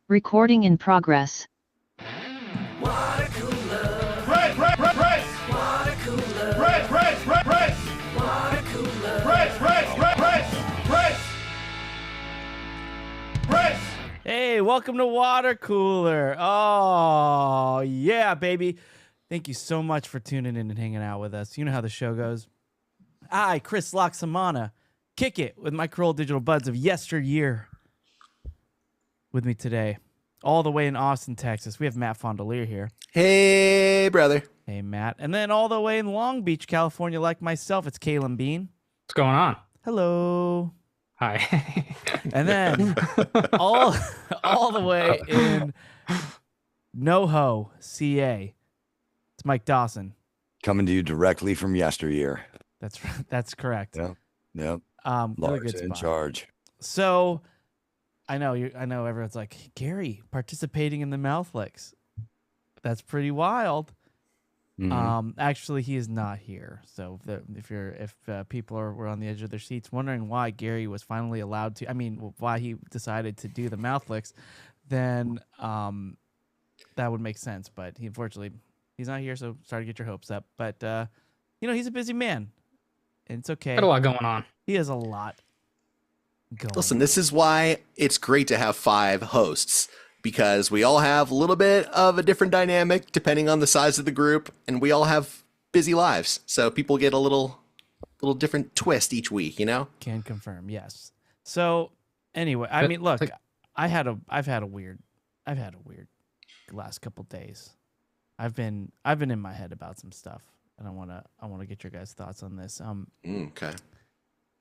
Recording in progress. Watercooler. Press. Watercooler. Press. Watercooler. Press. Hey, welcome to Watercooler. Oh, yeah, baby. Thank you so much for tuning in and hanging out with us. You know how the show goes. I, Chris Loxamana, kick it with my Cruel Digital Buds of yesteryear. With me today, all the way in Austin, Texas, we have Matt Fondelier here. Hey, brother. Hey, Matt. And then all the way in Long Beach, California, like myself, it's Kalen Bean. What's going on? Hello. Hi. And then all the way in NoHo, CA, it's Mike Dawson. Coming to you directly from yesteryear. That's correct. Yep. Really Large good in spot. charge. So I know everyone's like, Gary participating in the mouth licks. That's pretty wild. Mm-hmm. Actually, he is not here. So if people were on the edge of their seats wondering why Gary was finally allowed to, why he decided to do the mouth licks, then that would make sense. But unfortunately, he's not here. So sorry to get your hopes up. But he's a busy man, and it's okay. Got a lot going on. He has a lot going. Listen, this is why it's great to have 5 hosts, because we all have a little bit of a different dynamic depending on the size of the group, and we all have busy lives. So people get a little different twist each week, Can confirm, yes. So anyway, look, I've had a weird last couple days. I've been in my head about some stuff, and I wanna get your guys' thoughts on this. Okay.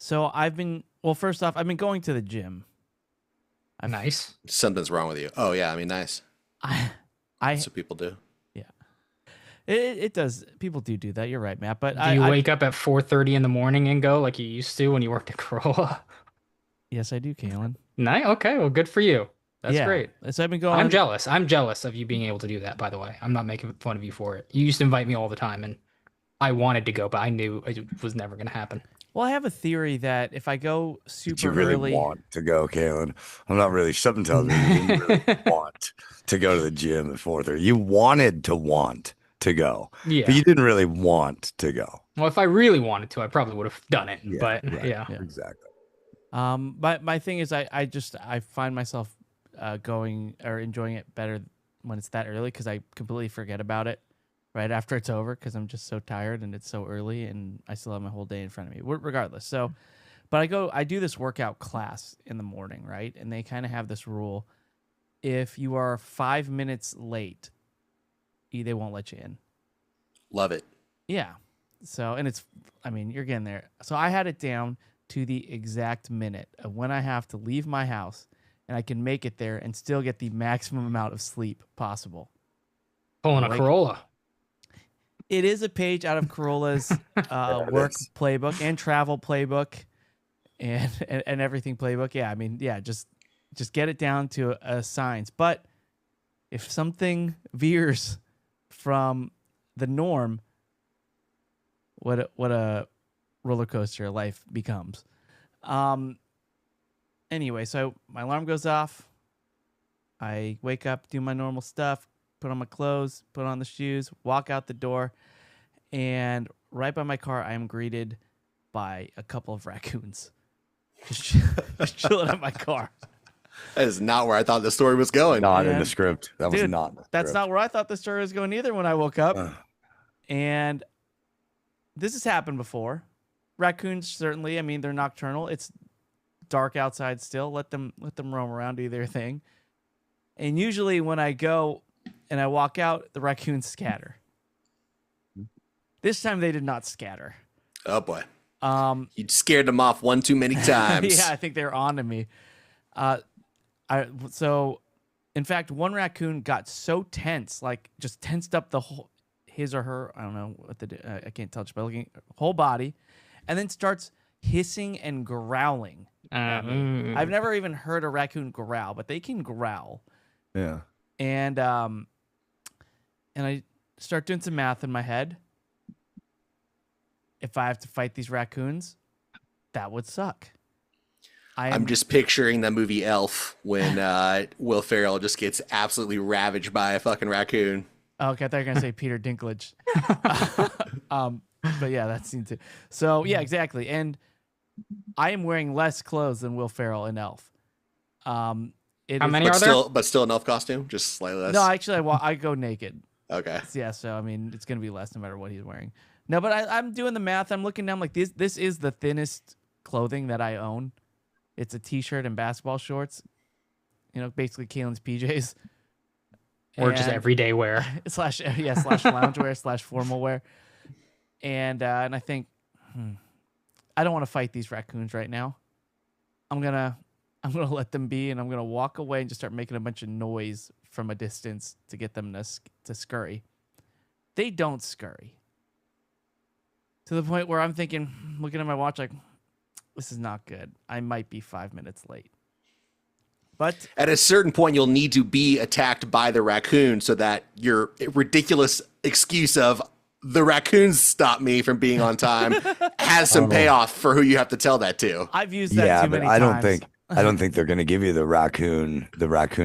So first off, I've been going to the gym. Nice. Something's wrong with you. Oh yeah, nice. That's what people do. Yeah. It does. People do that. You're right, Matt. But Do you wake up at 4:30 in the morning and go like you used to when you worked at Corolla? Yes, I do, Kalen. Nice. Okay. Well, good for you. That's great. So I've been going. I'm jealous. I'm jealous of you being able to do that, by the way. I'm not making fun of you for it. You used to invite me all the time, and I wanted to go, but I knew it was never going to happen. Well, I have a theory that if I go super Did you really early, want to go, Kalen? I'm not really. Something tells me you didn't really want to go to the gym at 4:30. You want to go, Yeah. but you didn't really want to go. Well, if I really wanted to, I probably would have done it. Yeah, But right. yeah. Exactly. But my thing is, I find myself going or enjoying it better when it's that early, because I completely forget about it right after it's over, because I'm just so tired and it's so early and I still have my whole day in front of me. Regardless, so, but I do this workout class in the morning, right? And they kind of have this rule: if you are 5 minutes late, they won't let you in. Love it. Yeah. So, and you're getting there. So I had it down to the exact minute of when I have to leave my house, and I can make it there and still get the maximum amount of sleep possible. Pulling a Corolla. It is a page out of Corolla's work playbook and travel playbook and everything playbook. Yeah, just get it down to a science. But if something veers from the norm, what a roller coaster life becomes. Anyway, so my alarm goes off. I wake up, do my normal stuff, put on my clothes, put on the shoes, walk out the door, and right by my car, I am greeted by a couple of raccoons just chilling at my car. That is not where I thought the story was going. Not in Man. the script. That was Dude, not. In the That's script. not where I thought the story was going either when I woke up. And this has happened before. Raccoons, certainly. They're nocturnal. It's dark outside still. Let them roam around, do their thing. And usually when I go and I walk out, the raccoons scatter. This time they did not scatter. Oh boy. You scared them off one too many times. Yeah, I think they're on to me. So in fact, one raccoon got so tense, like just tensed up his or her, I don't know what I can't tell just by looking, whole body, and then starts hissing and growling. I've never even heard a raccoon growl, but they can growl. Yeah. And I start doing some math in my head. If I have to fight these raccoons, that would suck. I'm just picturing the movie Elf when Will Ferrell just gets absolutely ravaged by a fucking raccoon. Okay, I thought you were gonna say Peter Dinklage. But yeah, that scene too. So yeah, exactly. And I am wearing less clothes than Will Ferrell in Elf. How many are there? But still an elf costume, just slightly less. No, actually, I go naked. Okay. Yeah, so I mean, it's gonna be less no matter what he's wearing. No, but I'm doing the math. I'm looking down like this is the thinnest clothing that I own. It's a t-shirt and basketball shorts. You know, basically Kalen's PJs. Or just everyday wear. slash loungewear / formal wear. And I think I don't want to fight these raccoons right now. I'm gonna let them be, and I'm gonna walk away and just start making a bunch of noise from a distance to get them to scurry. They don't scurry. To the point where I'm thinking, looking at my watch, like, this is not good. I might be 5 minutes late. But at a certain point, you'll need to be attacked by the raccoon so that your ridiculous excuse of the raccoons stop me from being on time has some payoff for who you have to tell that to. I've used that too many times. I don't think they're going to give you the raccoon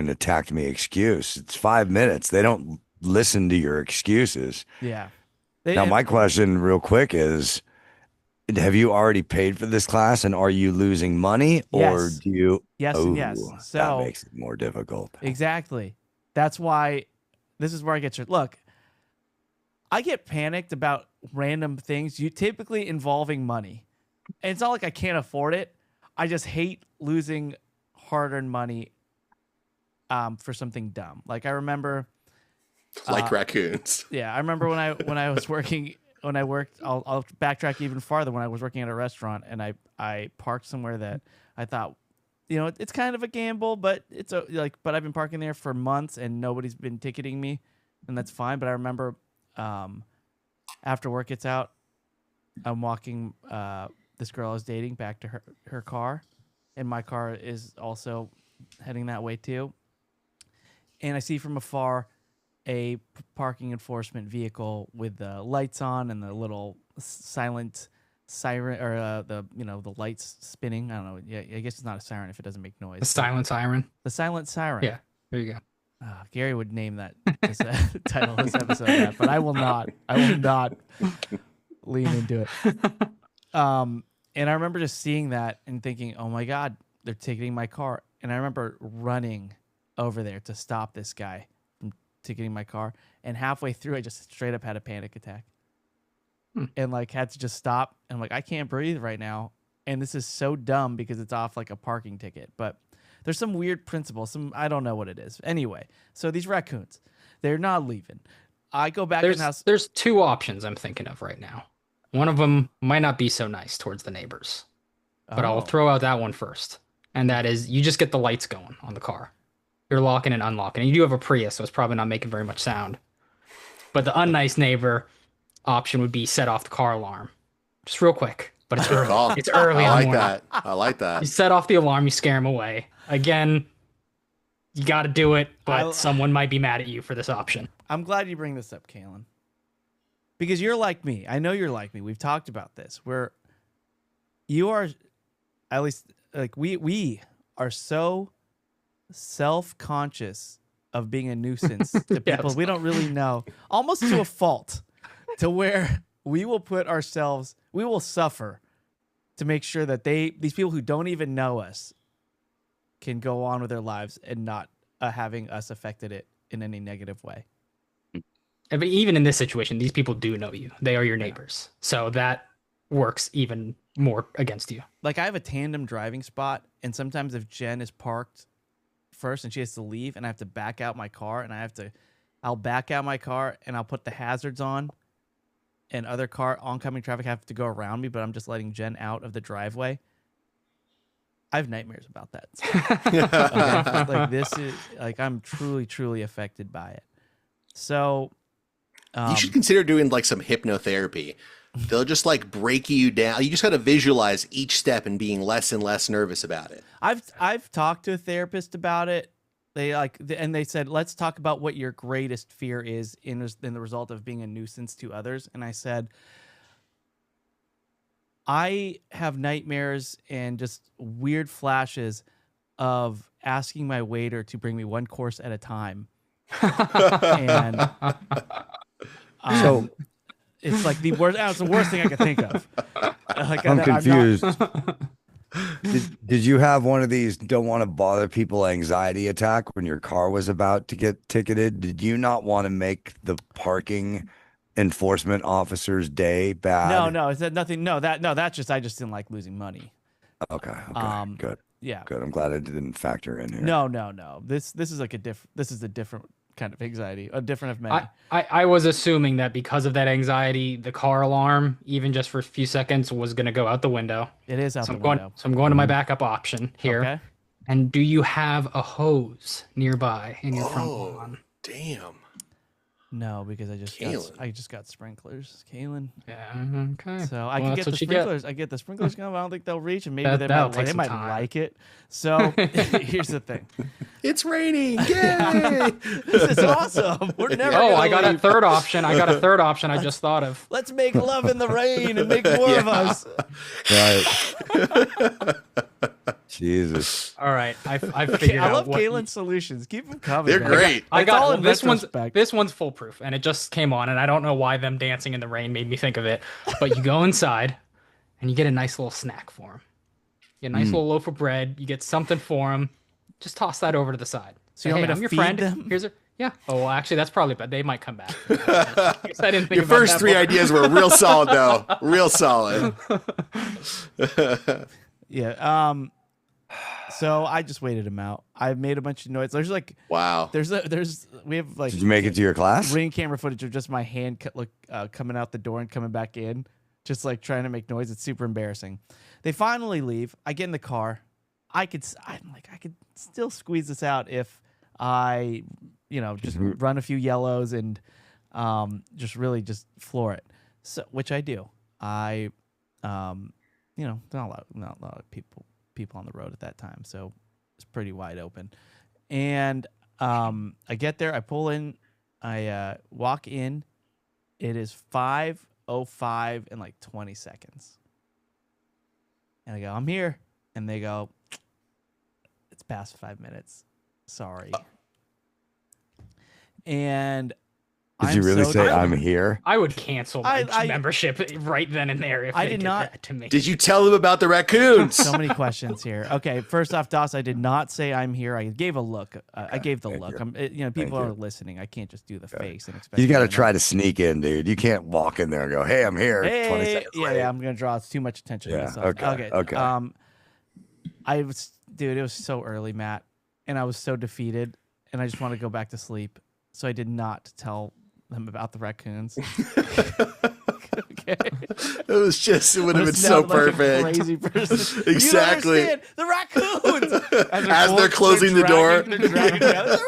attacked me excuse. It's 5 minutes. They don't listen to your excuses. Yeah. Now, my question real quick is, have you already paid for this class and are you losing money or Yes. do you? Yes and yes. So that makes it more difficult. Exactly. That's why this is where I get your look. I get panicked about random things, you typically involving money. And it's not like I can't afford it. I just hate losing hard-earned money for something dumb. Like I remember Like raccoons. Yeah, I remember when I was working when I worked. I'll backtrack even farther. When I was working at a restaurant and I parked somewhere that I thought, you know, it's kind of a gamble, but but I've been parking there for months and nobody's been ticketing me, and that's fine. But I remember after work gets out, I'm walking this girl I was dating back to her car, and my car is also heading that way too. And I see from afar a parking enforcement vehicle with the lights on and the little silent siren, or the lights spinning. I don't know. Yeah, I guess it's not a siren if it doesn't make noise. The silent siren. The silent siren. Yeah, there you go. Gary would name that as title of this episode, that, but I will not. I will not lean into it. And I remember just seeing that and thinking, "Oh my God, they're ticketing my car!" And I remember running over there to stop this guy from ticketing my car. And halfway through, I just straight up had a panic attack, and like had to just stop. And I'm like, I can't breathe right now. And this is so dumb because it's off like a parking ticket, but there's some weird principle. I don't know what it is. Anyway, so these raccoons, they're not leaving. I go back in the house. There's two options I'm thinking of right now. One of them might not be so nice towards the neighbors, but I'll throw out that one first. And that is, you just get the lights going on the car. You're locking and unlocking. And you do have a Prius, so it's probably not making very much sound. But the unnice neighbor option would be set off the car alarm. Just real quick. But it's early. Call. It's early. I like that. I like that. You set off the alarm, you scare him away. Again, you got to do it, but someone might be mad at you for this option. I'm glad you bring this up, Kalen. Because you're like me. I know you're like me. We've talked about this. Where you are, at least, like we are so self-conscious of being a nuisance to people we don't really know, almost to a fault, to where we will suffer to make sure that these people who don't even know us can go on with their lives and not having us affected it in any negative way. But even in this situation, these people do know you. They are your neighbors. So that works even more against you. Like I have a tandem driving spot, and sometimes if Jen is parked first and she has to leave and I have to back out my car, and I'll back out my car and I'll put the hazards on, and other oncoming traffic have to go around me, but I'm just letting Jen out of the driveway. I have nightmares about that. Okay? Like this is like I'm truly, truly affected by it. So you should consider doing like some hypnotherapy. They'll just like break you down. You just got to visualize each step and being less and less nervous about it. I've talked to a therapist about it. They said, let's talk about what your greatest fear is in the result of being a nuisance to others. And I said, I have nightmares and just weird flashes of asking my waiter to bring me one course at a time. And So it's like the worst. It's the worst thing I could think of. Like, I'm that confused. Did you have one of these don't want to bother people anxiety attack when your car was about to get ticketed? Did you not want to make the parking enforcement officer's day bad? No, it's nothing. That's just I just didn't like losing money. Okay. Good. Yeah. Good. I'm glad it didn't factor in here. No. This is like this is a different kind of anxiety, a different of many. I was assuming that because of that anxiety, the car alarm, even just for a few seconds, was going to go out the window. It is out So the I'm going. window. So I'm going to my backup option here. Okay. And do you have a hose nearby in your front lawn? Damn. No, because I Kalen. just got sprinklers, Kalen. Yeah. Okay. So I Well, can that's get the what you get. sprinklers. I get the sprinklers going. I don't think they'll reach, and maybe That'll take they some might time. like it. So here's the thing. It's raining. Yay! This is awesome. We're never. Oh, gonna I got a leave. third option. I just thought of. Let's make love in the rain and make more of us. Right. Jesus. All right, I figured I out love what. Kalen's solutions. Keep them coming. They're man. great. I It's all got in this retrospect. This one's foolproof, and it just came on, and I don't know why them dancing in the rain made me think of it. But you go inside, and you get a nice little snack for him. You get a nice little loaf of bread. You get something for him. Just toss that over to the side. So you Say, want me "Hey, to I'm your feed friend. them? Here's a yeah. Oh, well, actually, that's probably bad. They might come back. I didn't think Your about first that three before. ideas were real solid, though. Real solid. Yeah. So I just waited him out. I made a bunch of noise. There's like Wow. we have like Did you make it to your class? ring camera footage of just my hand coming out the door and coming back in, just like trying to make noise. It's super embarrassing. They finally leave. I get in the car. I could still squeeze this out if I, just run a few yellows and just really just floor it. So which I do. Not a lot of people on the road at that time, so it's pretty wide open. And I get there, I pull in, I walk in. It is 5:05 in like 20 seconds. And I go, I'm here. And they go, it's past 5 minutes. Sorry. And Did you really say I'm here? I would cancel my I- membership right then and there if I they did did not- that to me. Did you tell them about the raccoons? So many questions here. Okay, first off, Doss, I did not say I'm here. I gave a look. I gave the thank look. you. People Thank are you. listening. I can't just do the face and expect. You got to them know. try to sneak in, dude. You can't walk in there and go, "Hey, I'm here." 20 Hey, seconds yeah, late. I'm gonna draw too much attention to Yeah, myself. okay. Dude, it was so early, Matt, and I was so defeated, and I just want to go back to sleep. So I did not tell them about the raccoons. Okay. It would have been so Sound like a perfect. crazy person. Exactly. You don't understand. The raccoons. As they're closing the door. They're dragging down, the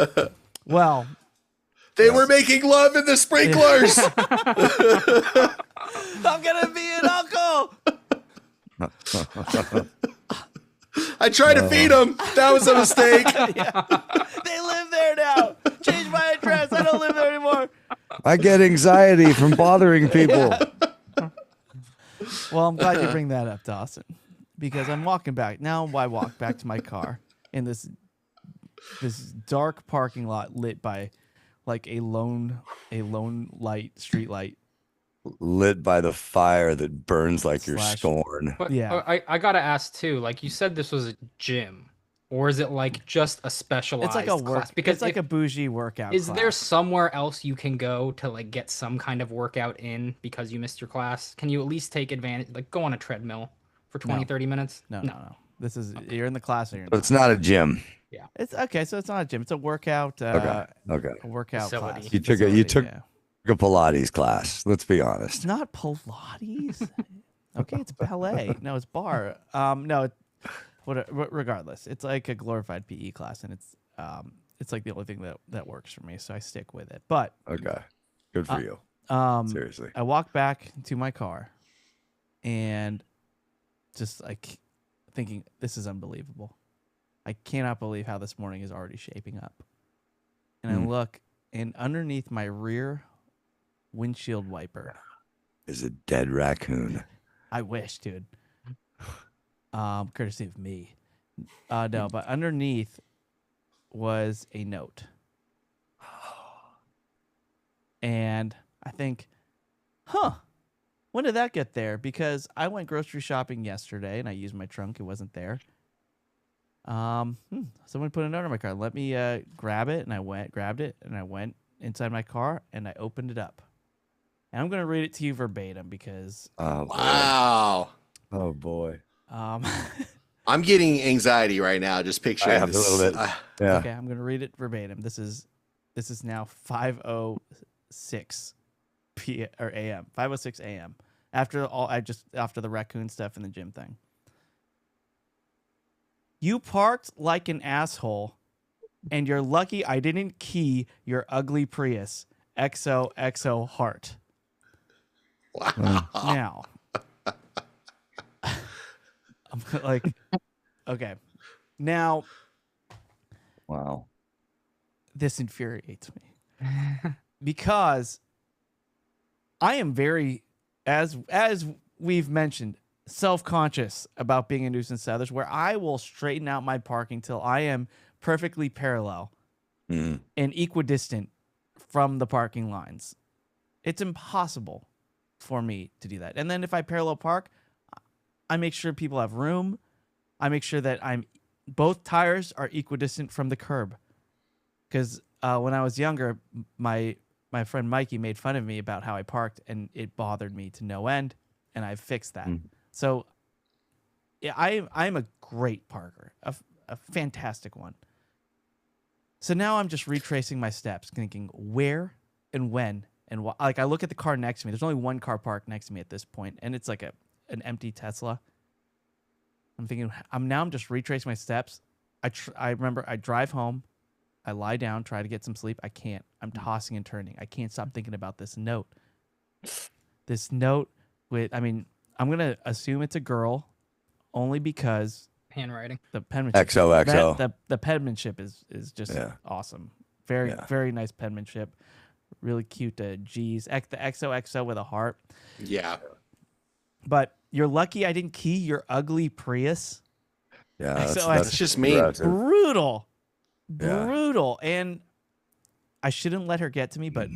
raccoons. Well, They were making love in the sprinklers. I'm gonna be an uncle. I tried to feed them. That was a mistake. They live there now. Change my address. I don't live there anymore. I get anxiety from bothering people. Well, I'm glad you bring that up, Dawson, because I'm walking back now. I walk back to my car in this dark parking lot lit by like a lone street light. Lit by the fire that burns like your Slash- scorn. But Yeah. I gotta ask too. Like you said, this was a gym, or is it like just a specialized It's like a class? work. Because It's like a bougie workout. is there class. somewhere else you can go to like get some kind of workout in because you missed your class? Can you at least take advantage, like go on a treadmill for 20, 30 minutes? No. This is you're in the class or you're But not. it's not a gym. It's okay. So it's not a gym. It's a workout. Okay. A workout Facility. class. You took a Facility, yeah. Pilates class. Let's be honest. It's not Pilates. Okay, it's ballet. No, it's bar. No, regardless, it's like a glorified PE class, and it's like the only thing that works for me, so I stick with it. But Okay. Good for you. Seriously. I walk back to my car, and just like thinking, this is unbelievable. I cannot believe how this morning is already shaping up. And I look, and underneath my rear windshield wiper is a dead raccoon. I wish, dude. Courtesy of me. No, but underneath was a note. And I think, when did that get there? Because I went grocery shopping yesterday and I used my trunk. It wasn't there. Someone put a note on my car. Let me grab it. And I grabbed it, and I went inside my car and I opened it up. And I'm going to read it to you verbatim because. Wow. Oh, boy. I'm getting anxiety right now just picturing I have this. a little bit. Yeah. Okay, I'm going to read it verbatim. This is now 5:06 p.m. or a.m. 5:06 a.m. After the raccoon stuff and the gym thing. You parked like an asshole, and you're lucky I didn't key your ugly Prius. XOXO heart. Wow. Now, I'm like, okay. Now, Wow. this infuriates me because I am very, as we've mentioned, self-conscious about being a nuisance to others, where I will straighten out my parking till I am perfectly parallel and equidistant from the parking lines. It's impossible for me to do that. And then if I parallel park, I make sure people have room. I make sure that both tires are equidistant from the curb. Because when I was younger, my friend Mikey made fun of me about how I parked, and it bothered me to no end, and I fixed that. So yeah, I'm a great parker, a fantastic one. So now I'm just retracing my steps, thinking where and when and why. Like I look at the car next to me. There's only one car parked next to me at this point, and it's like an empty Tesla. I'm thinking I'm just retracing my steps. I remember I drive home, I lie down, try to get some sleep. I can't. I'm tossing and turning. I can't stop thinking about this note. This note I'm gonna assume it's a girl, only because Handwriting. the penmanship. XOXO. The penmanship is just awesome. Very nice penmanship. Really cute G's. The XOXO with a heart. Yeah. But you're lucky I didn't key your ugly Prius. Yeah, That's just mean. Brutal. Yeah. Brutal. And I shouldn't let her get to me, but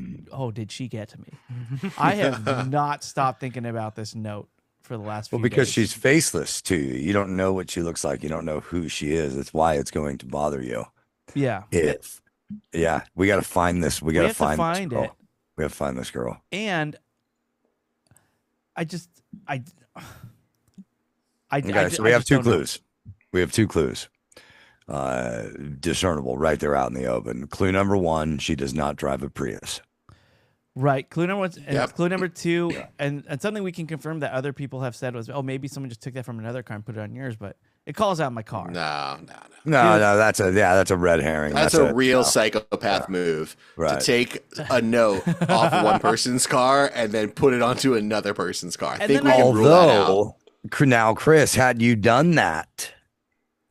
did she get to me? I have not stopped thinking about this note for the last few days. Because she's faceless to you. You don't know what she looks like. You don't know who she is. That's why it's going to bother you. Yeah. We got to find this. We got to find this girl. it. We have to find this girl. And So we have two clues. We have two clues. Discernible right there out in the open. Clue number one, she does not drive a Prius. Right. Clue number one, and Yep. clue number two, and something we can confirm that other people have said was, maybe someone just took that from another car and put it on yours, but it calls out my car. No. No, that's a red herring. That's a real psychopath move Right. to take a note off one person's car and then put it onto another person's car. I think we can rule that out. Although, now, Chris, had you done that,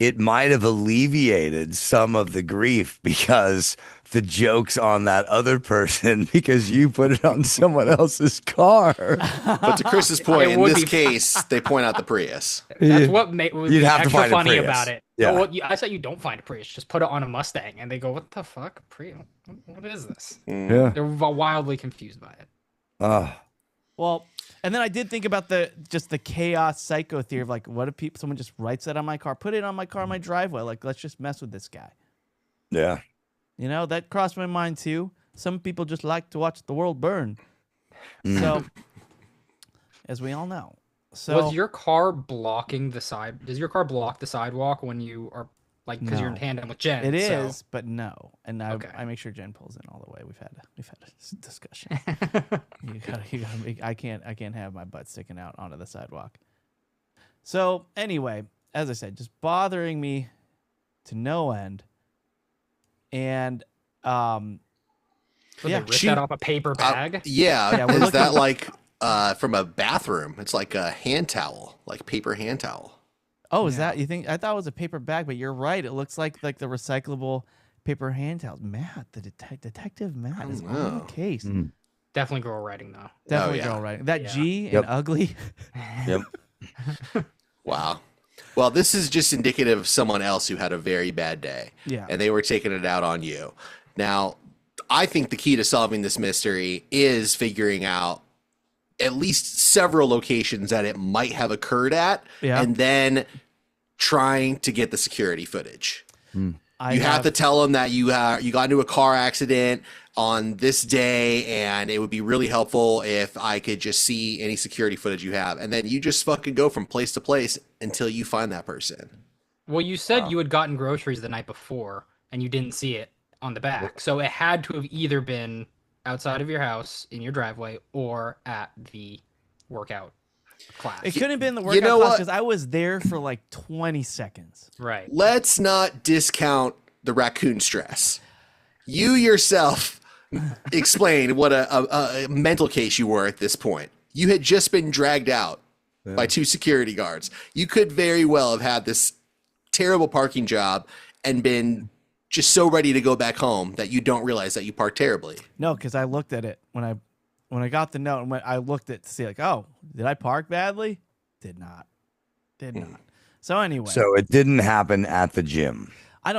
it might have alleviated some of the grief because the joke's on that other person because you put it on someone else's car. But to Chris's point, It in would this be- case, they point out the Prius. That's what would You'd be have to extra find a funny Prius. about it. Yeah. I said you don't find a Prius, just put it on a Mustang, and they go, "What the fuck, Prius? What is this?" Yeah. They're wildly confused by it. Well, and then I did think about the chaos psycho theory of like, what if someone just writes that on my car, put it on my car in my driveway, like let's just mess with this guy. Yeah. You know, that crossed my mind too. Some people just like to watch the world burn. So, as we all know. So Was your car blocking the side? Does your car block the sidewalk when you are because you're in No. tandem with Jen? it so- is, but no. And Okay. I make sure Jen pulls in all the way. We've had a discussion. you gotta make, I can't have my butt sticking out onto the sidewalk. So anyway, as I said, just bothering me to no end. And Would they yeah, rip that off a paper bag? Yeah, we're Is looking- that like from a bathroom? It's like a hand towel, like paper hand towel. oh, is that you think? I thought it was a paper bag, but you're right. It looks like the recyclable paper hand towels. Matt, the detective Matt is on the case. Definitely girl writing though. Definitely yeah. girl writing. That Yeah. G and Yep. ugly. Yep. Wow. Well, this is just indicative of someone else who had a very bad day. Yeah. And they were taking it out on you. Now, I think the key to solving this mystery is figuring out at least several locations that it might have occurred at, Yeah. and then trying to get the security footage. I You have to tell them that you got into a car accident on this day, and it would be really helpful if I could just see any security footage you have. And then you just fucking go from place to place until you find that person. Well, you said you had gotten groceries the night before and you didn't see it on the back. So it had to have either been outside of your house in your driveway or at the workout class. It couldn't have been the You workout know class what? because I was there for like 20 seconds. Right. Let's not discount the raccoon stress. You yourself explained what a mental case you were at this point. You had just been dragged out by 2 security guards. You could very well have had this terrible parking job and been just so ready to go back home that you don't realize that you parked terribly. No, because I looked at it when I got the note and when I looked at to see like, oh, did I park badly? Did not. So anyway, So it didn't happen at the gym. I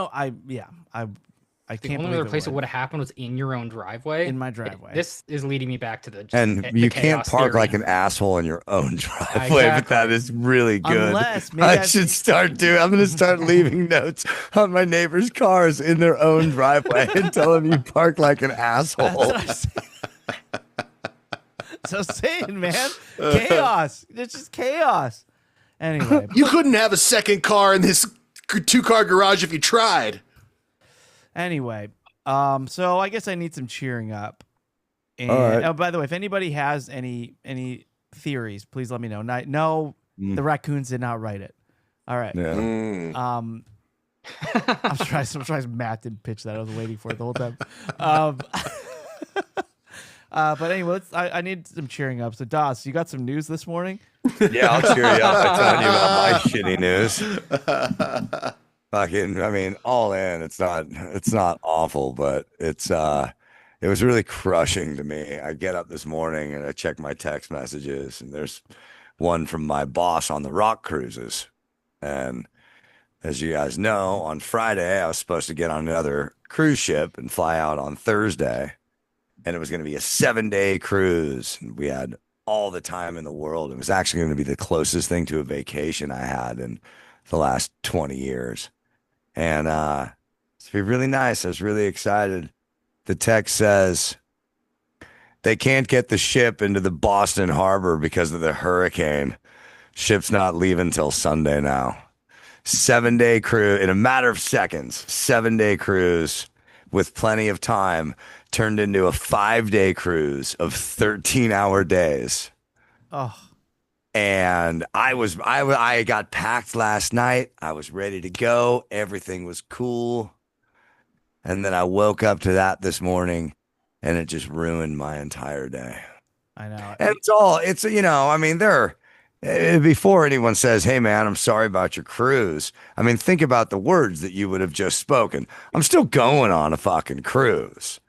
The can't only believe other place it would. would have happened was in your own driveway. In my driveway. This is leading me back to the And the you can't chaos park theory. like an asshole in your own driveway, but Exactly. that is really good. Unless maybe I I've- should start doing. I'm going to start leaving notes on my neighbors' cars in their own driveway and tell them you park like an That's asshole. what I'm saying. So I'm saying, man, chaos. It's just chaos. Anyway, You couldn't have a second car in this 2-car garage if you tried. so I guess I need some cheering up. And All right. oh, by the way, if anybody has any theories, please let me know. No, the raccoons did not write it. All right. Yeah. I'm surprised Matt didn't pitch that. I was waiting for it the whole time. But anyway, I need some cheering up. So, Das, you got some news this morning? Yeah, I'll cheer you up by telling you about my shitty news. Fucking, I mean, all in. It's not awful, but it was really crushing to me. I get up this morning and I check my text messages, and there's one from my boss on the rock cruises. And as you guys know, on Friday I was supposed to get on another cruise ship and fly out on Thursday, and it was going to be a 7-day cruise. And we had all the time in the world. It was actually going to be the closest thing to a vacation I had in the last 20 years. And it's going to be really nice. I was really excited. The text says they can't get the ship into the Boston harbor because of the hurricane. Ship's not leaving till Sunday now. 7-day cruise in a matter of seconds. 7-day cruise with plenty of time turned into a 5-day cruise of 13-hour days. Oh, And I got packed last night. I was ready to go. Everything was cool. And then I woke up to that this morning, and it just ruined my entire day. I know. And it's I mean, before anyone says, hey man, I'm sorry about your cruise. I mean, think about the words that you would have just spoken. I'm still going on a fucking cruise.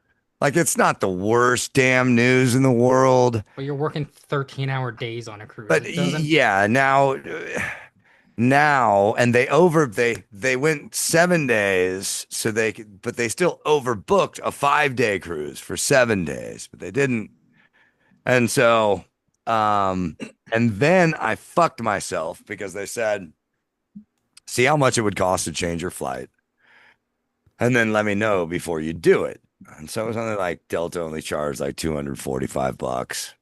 Like, it's not the worst damn news in the world. But you're working 13-hour days on a cruise. But It doesn't- yeah, now, and they went 7 days, but they still overbooked a 5-day cruise for 7 days, but they didn't. And so, and then I fucked myself because they said, see how much it would cost to change your flight, and then let me know before you do it. And so it was only like Delta only charged like $245.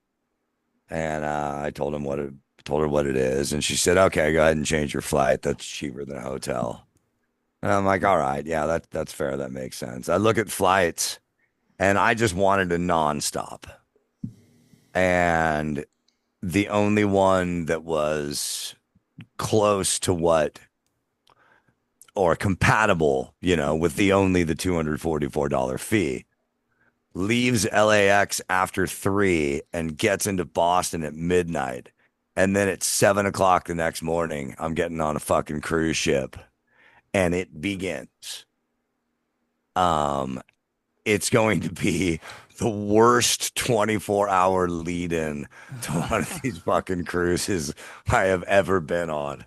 And I told her what it is. And she said, okay, go ahead and change your flight. That's cheaper than a hotel. And I'm like, all right, yeah, that's fair. That makes sense. I look at flights and I just wanted a nonstop. And the only one that was close to or compatible, with the $244 fee, leaves LAX after 3 and gets into Boston at midnight. And then at 7 o'clock the next morning, I'm getting on a fucking cruise ship and it begins. It's going to be the worst 24-hour lead-in to one of these fucking cruises I have ever been on.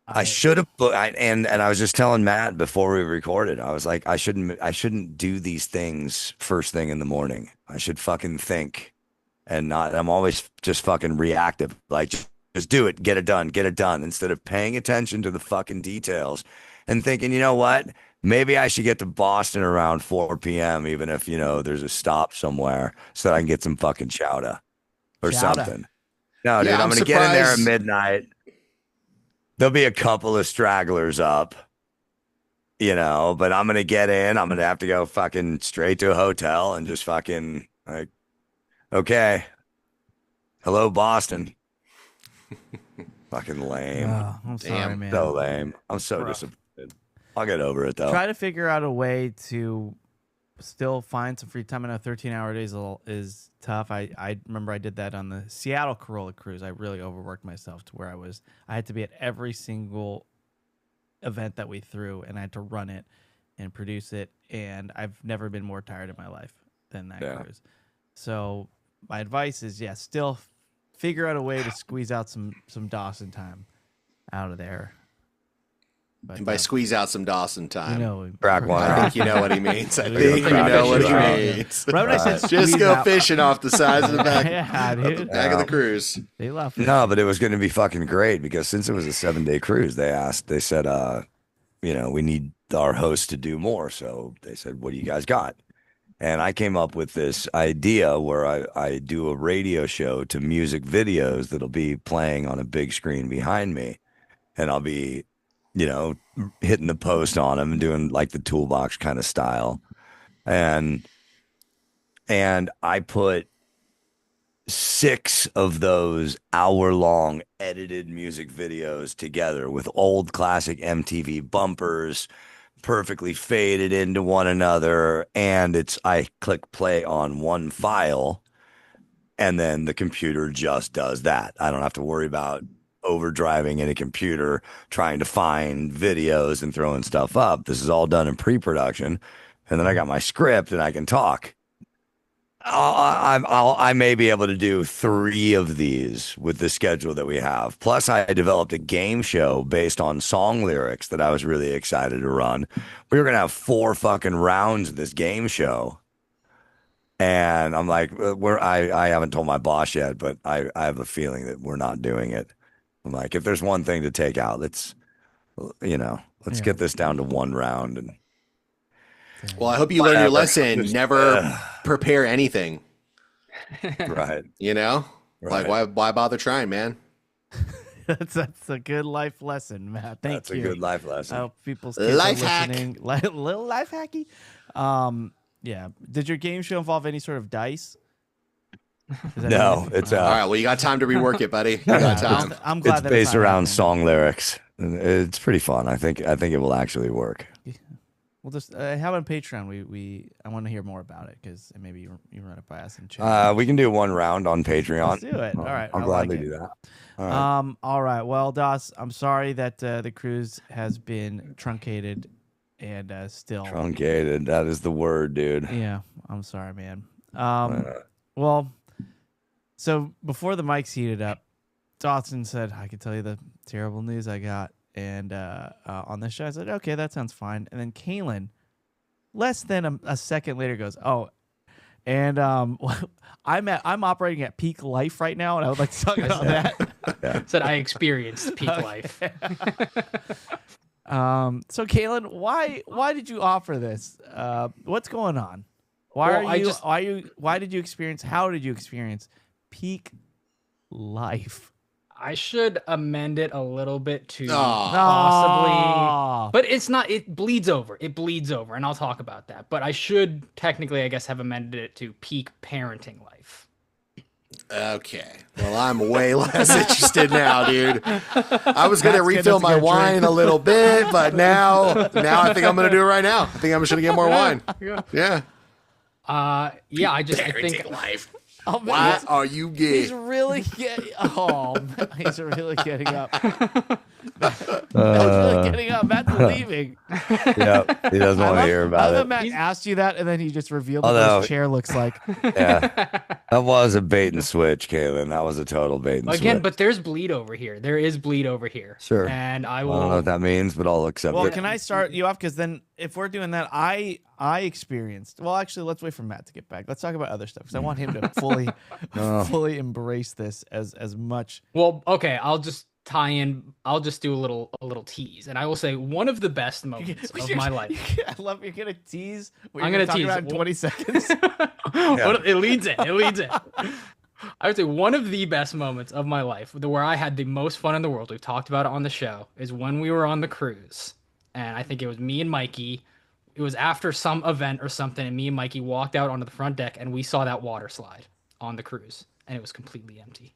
I should have and I was just telling Matt before we recorded. I was like, I shouldn't do these things first thing in the morning. I should fucking think and not. I'm always just fucking reactive. Like just do it, get it done instead of paying attention to the fucking details and thinking, you know what? Maybe I should get to Boston around 4 p.m. even if, there's a stop somewhere so that I can get some fucking chowder or Chowder. something. No, dude, Yeah, I'm I'm going to get in there at surprised. midnight. There'll be a couple of stragglers up, but I'm going to get in. I'm going to have to go fucking straight to a hotel and just fucking like, okay. Hello, Boston. Fucking lame. Oh, I'm sorry, Damn. man. So lame. I'm so disappointed. I'll get over it though. Try to figure out a way to still find some free time. I know 13-hour days is tough. I remember I did that on the Seattle Corolla cruise. I really overworked myself to where I had to be at every single event that we threw, and I had to run it and produce it. And I've never been more tired in my life than that cruise. So my advice is, still figure out a way to squeeze out some Dawson time out of there. But, And by squeeze out some Dawson time, Crack one I out. think you know what he means. I Yeah. think you know what he Yeah. means. Right when I said Just squeeze go out- fishing off the sides of the back, Yeah, dude. back of the cruise. They love No, but it was going to be fucking great because since it was a 7-day cruise, they said, we need our host to do more. So they said, what do you guys got? And I came up with this idea where I do a radio show to music videos that'll be playing on a big screen behind me. And I'll be, hitting the post on them and doing like the toolbox kind of style. And I put 6 of those hour-long edited music videos together with old classic MTV bumpers, perfectly faded into one another. And I click play on one file and then the computer just does that. I don't have to worry about overdriving in a computer, trying to find videos and throwing stuff up. This is all done in pre-production. And then I got my script and I can talk. I may be able to do 3 of these with the schedule that we have. Plus, I developed a game show based on song lyrics that I was really excited to run. We were going to have 4 fucking rounds of this game show. And I'm like, I haven't told my boss yet, but I have a feeling that we're not doing it. I'm like, if there's one thing to take out, let's get this down to 1 round. And Well, I hope you learn your Whatever. lesson. Just, Never prepare anything. right. Like why bother trying, man? that's a good life lesson, Matt. Thank you. That's a good life I lesson. hope people's kids Life are hack. listening. Little life hacky. Yeah. Did your game show involve any sort of dice? Is that No, anything? it's All right, well, you got time to rework it, buddy. You got time. I'm glad It's that based not around happening. song lyrics. It's pretty fun. I think it will actually work. We'll just how about Patreon? I want to hear more about it because maybe you run it by us in chat. We can do 1 round on Patreon. Let's do it. All right, I'll I gladly like it. do that. All right. All right. Well, Das, I'm sorry that the cruise has been truncated and still. Truncated. That is the word, dude. Yeah, I'm sorry, man. Well, so before the mics heated up, Dawson said, I can tell you the terrible news I got. And on this show, I said, okay, that sounds fine. And then Kaylin, less than a second later, goes, oh, and I'm operating at peak life right now, and I would like to talk about that. Said I experienced peak life. So Kaylin, why did you offer this? What's going on? Why did you experience? How did you experience peak life? I should amend it a little bit to Aw. possibly, but it's not. It bleeds over. It bleeds over, and I'll talk about that. But I should technically, I guess, have amended it to peak parenting life. Okay. Well, I'm way less interested now, dude. I was gonna refill that's a my good wine drink. a little bit, but now I think I'm gonna do it right now. I think I'm just gonna get more wine. Yeah. Yeah. I think life. Oh, Why man, are you gay? he's really getting. Oh, man, he's really getting up. Matt's really getting up. Matt's leaving. Yeah, he doesn't want to hear I about love that it. Matt asked you that, and then he just revealed Oh, what no. his chair looks like. Yeah, that was a bait and switch, Kaylin. That was a total bait and Again, switch. but there's bleed over here. There is bleed over here. Sure. And I I don't know will. what that means, but I'll accept Well, it. can I start you off? Because then, if we're doing that, I experienced. Well, actually, let's wait for Matt to get back. Let's talk about other stuff because I want him to fully embrace this as much. Well, okay, I'll just tie in. I'll just do a little tease, and I will say one of the best moments of my life. I love you're gonna tease. What I'm you're gonna talk about tease. in 20 seconds. Well, it leads in. It leads in. I would say one of the best moments of my life, where I had the most fun in the world, we've talked about it on the show, is when we were on the cruise. And I think it was me and Mikey. It was after some event or something, and me and Mikey walked out onto the front deck, and we saw that water slide on the cruise, and it was completely empty.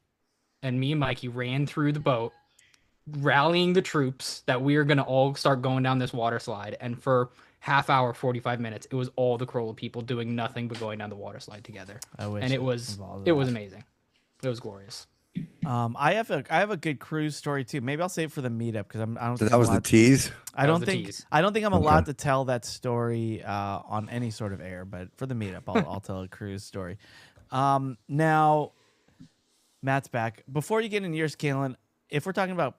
And me and Mikey ran through the boat, rallying the troops that we are going to all start going down this water slide. And for half hour, 45 minutes, it was all the Corolla people doing nothing but going down the water slide together. I wish And it was amazing. It was glorious. I have a good cruise story too. Maybe I'll save it for the meetup because I don't. So think that was the tease. I don't was the think tease. I don't think I'm allowed to tell that story on any sort of air. But for the meetup, I'll tell a cruise story. Now, Matt's back. Before you get into yours, Kaylin, if we're talking about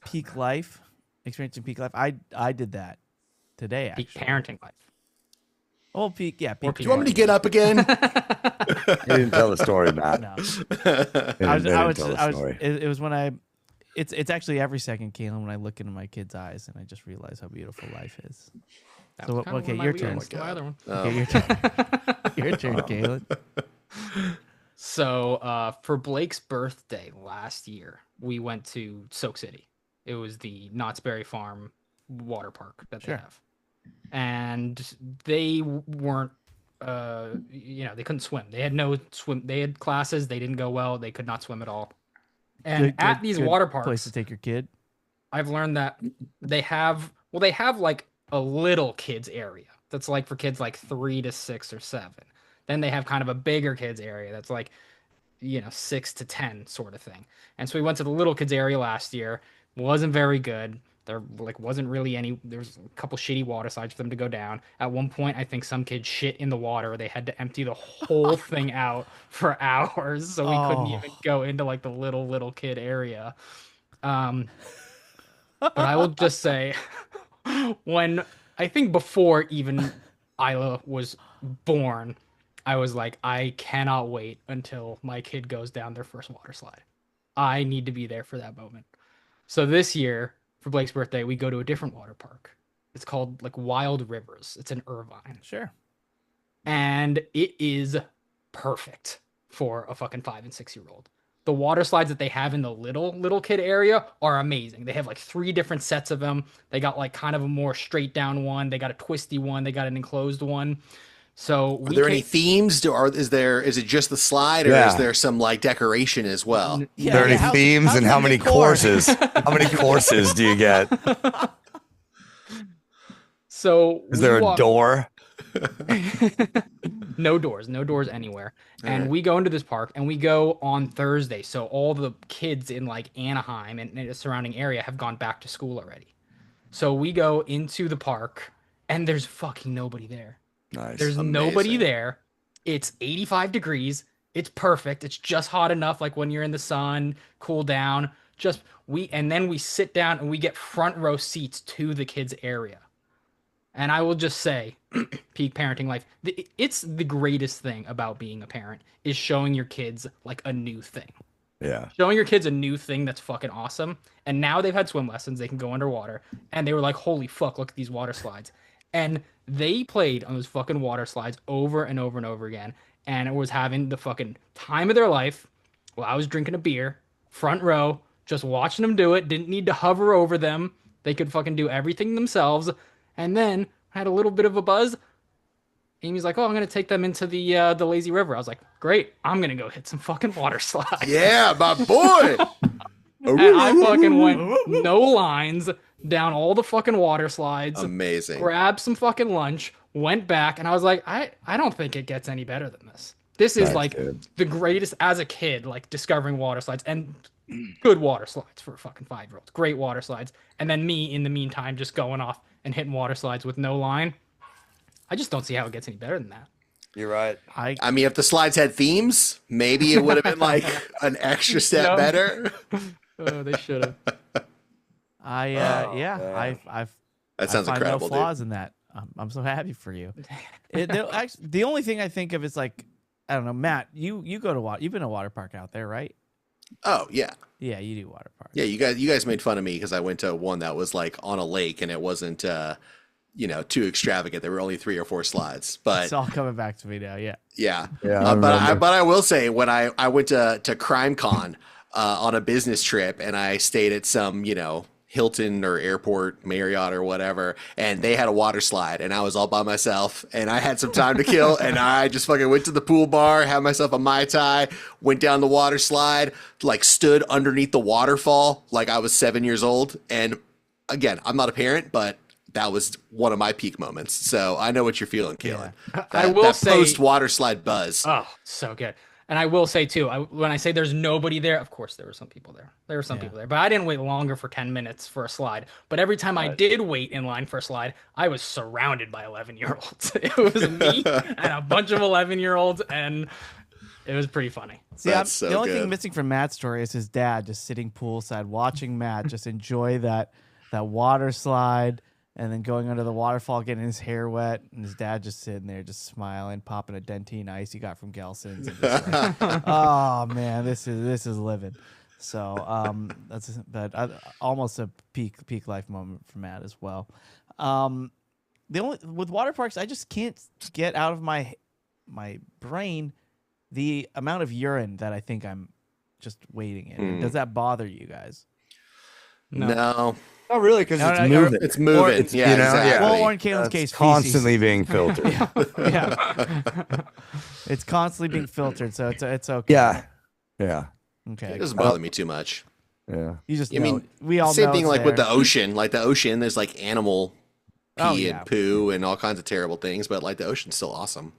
peak life, experiencing peak life, I did that today. Actually, Peak parenting life. Oh, peak, yeah. Peak Do you want me to get up again? You didn't tell the story, Matt. No. You didn't tell the story. It was when it's actually every second, Kaylin, when I look into my kid's eyes and I just realize how beautiful life is. That So, was kinda okay, one of my your lead turn. ones to my other one. Okay, your turn. Your turn, Kaylin. So for Blake's birthday last year, we went to Soak City. It was the Knott's Berry Farm water park that Sure. they have. And they weren't they couldn't swim. They had no swim. They had classes. They didn't go well. They could not swim at all. And at these water place parks, to take your kid. I've learned that they have like a little kids area that's like for kids like 3 to 6 or 7. Then they have kind of a bigger kids area that's like 6 to 10 sort of thing. And so we went to the little kids area last year. Wasn't very good. There wasn't really any. There's a couple shitty water slides for them to go down. At one point, I think some kid shit in the water. They had to empty the whole thing out for hours, so we couldn't even go into like the little kid area. But I will just say, when I think before even Isla was born, I was like, I cannot wait until my kid goes down their first water slide. I need to be there for that moment. So this year, for Blake's birthday, we go to a different water park. It's called like Wild Rivers. It's in Irvine. Sure. And it is perfect for a fucking 5 and 6 year old. The water slides that they have in the little kid area are amazing. They have like 3 different sets of them. They got like kind of a more straight down one. They got a twisty one. They got an enclosed one. So Are there any themes? Is it just the slide, or Yeah. is there some like decoration as well? Yeah, Are there any how's- themes how's and the how many decor? courses? How many courses do you get? So Is there a door? No doors anywhere. And we go into this park, and we go on Thursday. So all the kids in like Anaheim and the surrounding area have gone back to school already. So we go into the park, and there's fucking nobody there. Nice. There's nobody there. It's 85 degrees. It's perfect. It's just hot enough, like when you're in the sun, cool down. And then we sit down and we get front row seats to the kids' area. And I will just say, peak parenting life. It's the greatest thing about being a parent is showing your kids like a new thing. Yeah. Showing your kids a new thing that's fucking awesome. And now they've had swim lessons. They can go underwater. And they were like, holy fuck, look at these water slides. And they played on those fucking water slides over and over and over again. And it was having the fucking time of their life while I was drinking a beer, front row, just watching them do it. Didn't need to hover over them. They could fucking do everything themselves. And then I had a little bit of a buzz. Amy's like, oh, I'm going to take them into the lazy river. I was like, great. I'm going to go hit some fucking water slides. Yeah, my boy. And I fucking went no lines down all the fucking water slides. Amazing. Grabbed some fucking lunch, went back, and I was like, I don't think it gets any better than this. This is Nice, like dude. the greatest as a kid, like discovering water slides and good water slides for fucking 5-year-olds. Great water slides. And then me in the meantime just going off and hitting water slides with no line. I just don't see how it gets any better than that. You're right. I mean, if the slides had themes, maybe it would have been like an extra step No. better. Oh, they should have. I've That sounds I find incredible, no flaws in that. I'm so happy for you. The only thing I think of is like, I don't know, Matt. You go to water. You've been to a water park out there, right? Oh yeah, Yeah, you do water parks. yeah. You guys made fun of me because I went to one that was like on a lake and it wasn't too extravagant. There were only 3 or 4 slides, but It's all coming back to me now. Yeah. yeah. Yeah, I But remember. I will say when I went to CrimeCon on a business trip and I stayed at some Hilton or airport Marriott or whatever, and they had a water slide and I was all by myself and I had some time to kill and I just fucking went to the pool bar, had myself a Mai Tai, went down the water slide, like stood underneath the waterfall like I was 7 years old. And again, I'm not a parent, but that was one of my peak moments. So I know what you're feeling, Kaylin. I will say- post water slide buzz. Oh, so good. And I will say too, when I say there's nobody there, of course there were some people there. There were some people there, but I didn't wait longer for 10 minutes for a slide. But every time I did wait in line for a slide, I was surrounded by 11-year-olds. It was me and a bunch of 11-year-olds, and it was pretty funny. See, That's so the only good. thing missing from Matt's story is his dad just sitting poolside watching Matt just enjoy that water slide and then going under the waterfall, getting his hair wet, and his dad just sitting there just smiling, popping a Dentine ice he got from Gelson's. And just like, oh man, this is living. So almost a peak life moment for Matt as well. With water parks, I just can't get out of my brain the amount of urine that I think I'm just waiting in. Does that bother you guys? No. Not really, because No, it's no, moving. It's moving. It's, Yeah, exactly. Well, or in Caitlin's It's case, constantly being filtered. yeah, it's constantly being filtered, so it's okay. Yeah. Okay. It doesn't bother me too much. Yeah. You just I know. mean, We all Same know thing it's like with there. the ocean. Like the ocean, there's like animal pee Oh, yeah. and poo and all kinds of terrible things, but like the ocean's still awesome.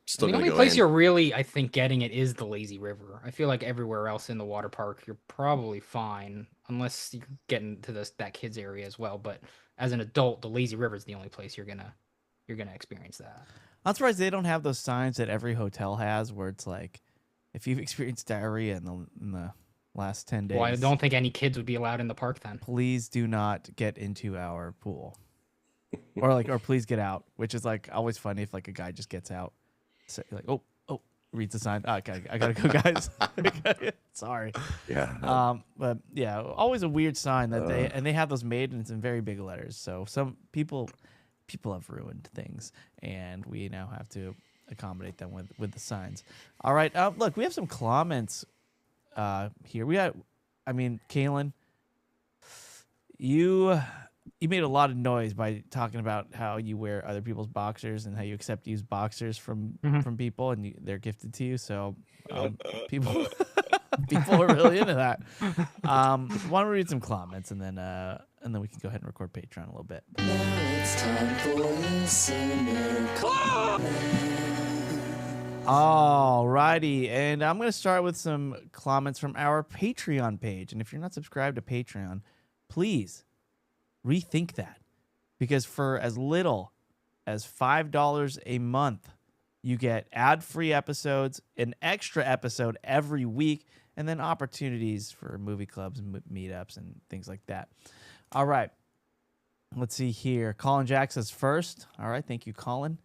Still The gonna only go place in. you're really, I think, getting it is the lazy river. I feel like everywhere else in the water park, you're probably fine, unless you're getting to that kids area as well. But as an adult, the lazy river is the only place you're gonna experience that. I'm surprised they don't have those signs that every hotel has, where it's like, if you've experienced diarrhea in the last 10 days, Well, I don't think any kids would be allowed in the park then. please do not get into our pool, or please get out. Which is like always funny if like a guy just gets out. So you're like, oh, reads the sign. Oh, okay, I gotta go, guys. Sorry. Yeah. But yeah, always a weird sign that they have those made and it's in very big letters. So some people have ruined things, and we now have to accommodate them with the signs. All right, look, we have some comments here. Kaylin, you made a lot of noise by talking about how you wear other people's boxers and how you accept used boxers from people, and they're gifted to you. So people are really into that. Why don't we read some comments and then we can go ahead and record Patreon a little bit. Now it's time for listener Alrighty, and I'm gonna start with some comments from our Patreon page. And if you're not subscribed to Patreon, please rethink that, because for as little as $5 a month, you get ad-free episodes, an extra episode every week, and then opportunities for movie clubs and meetups and things like that. All right, let's see here. Colin Jack says first. All right, thank you, Colin.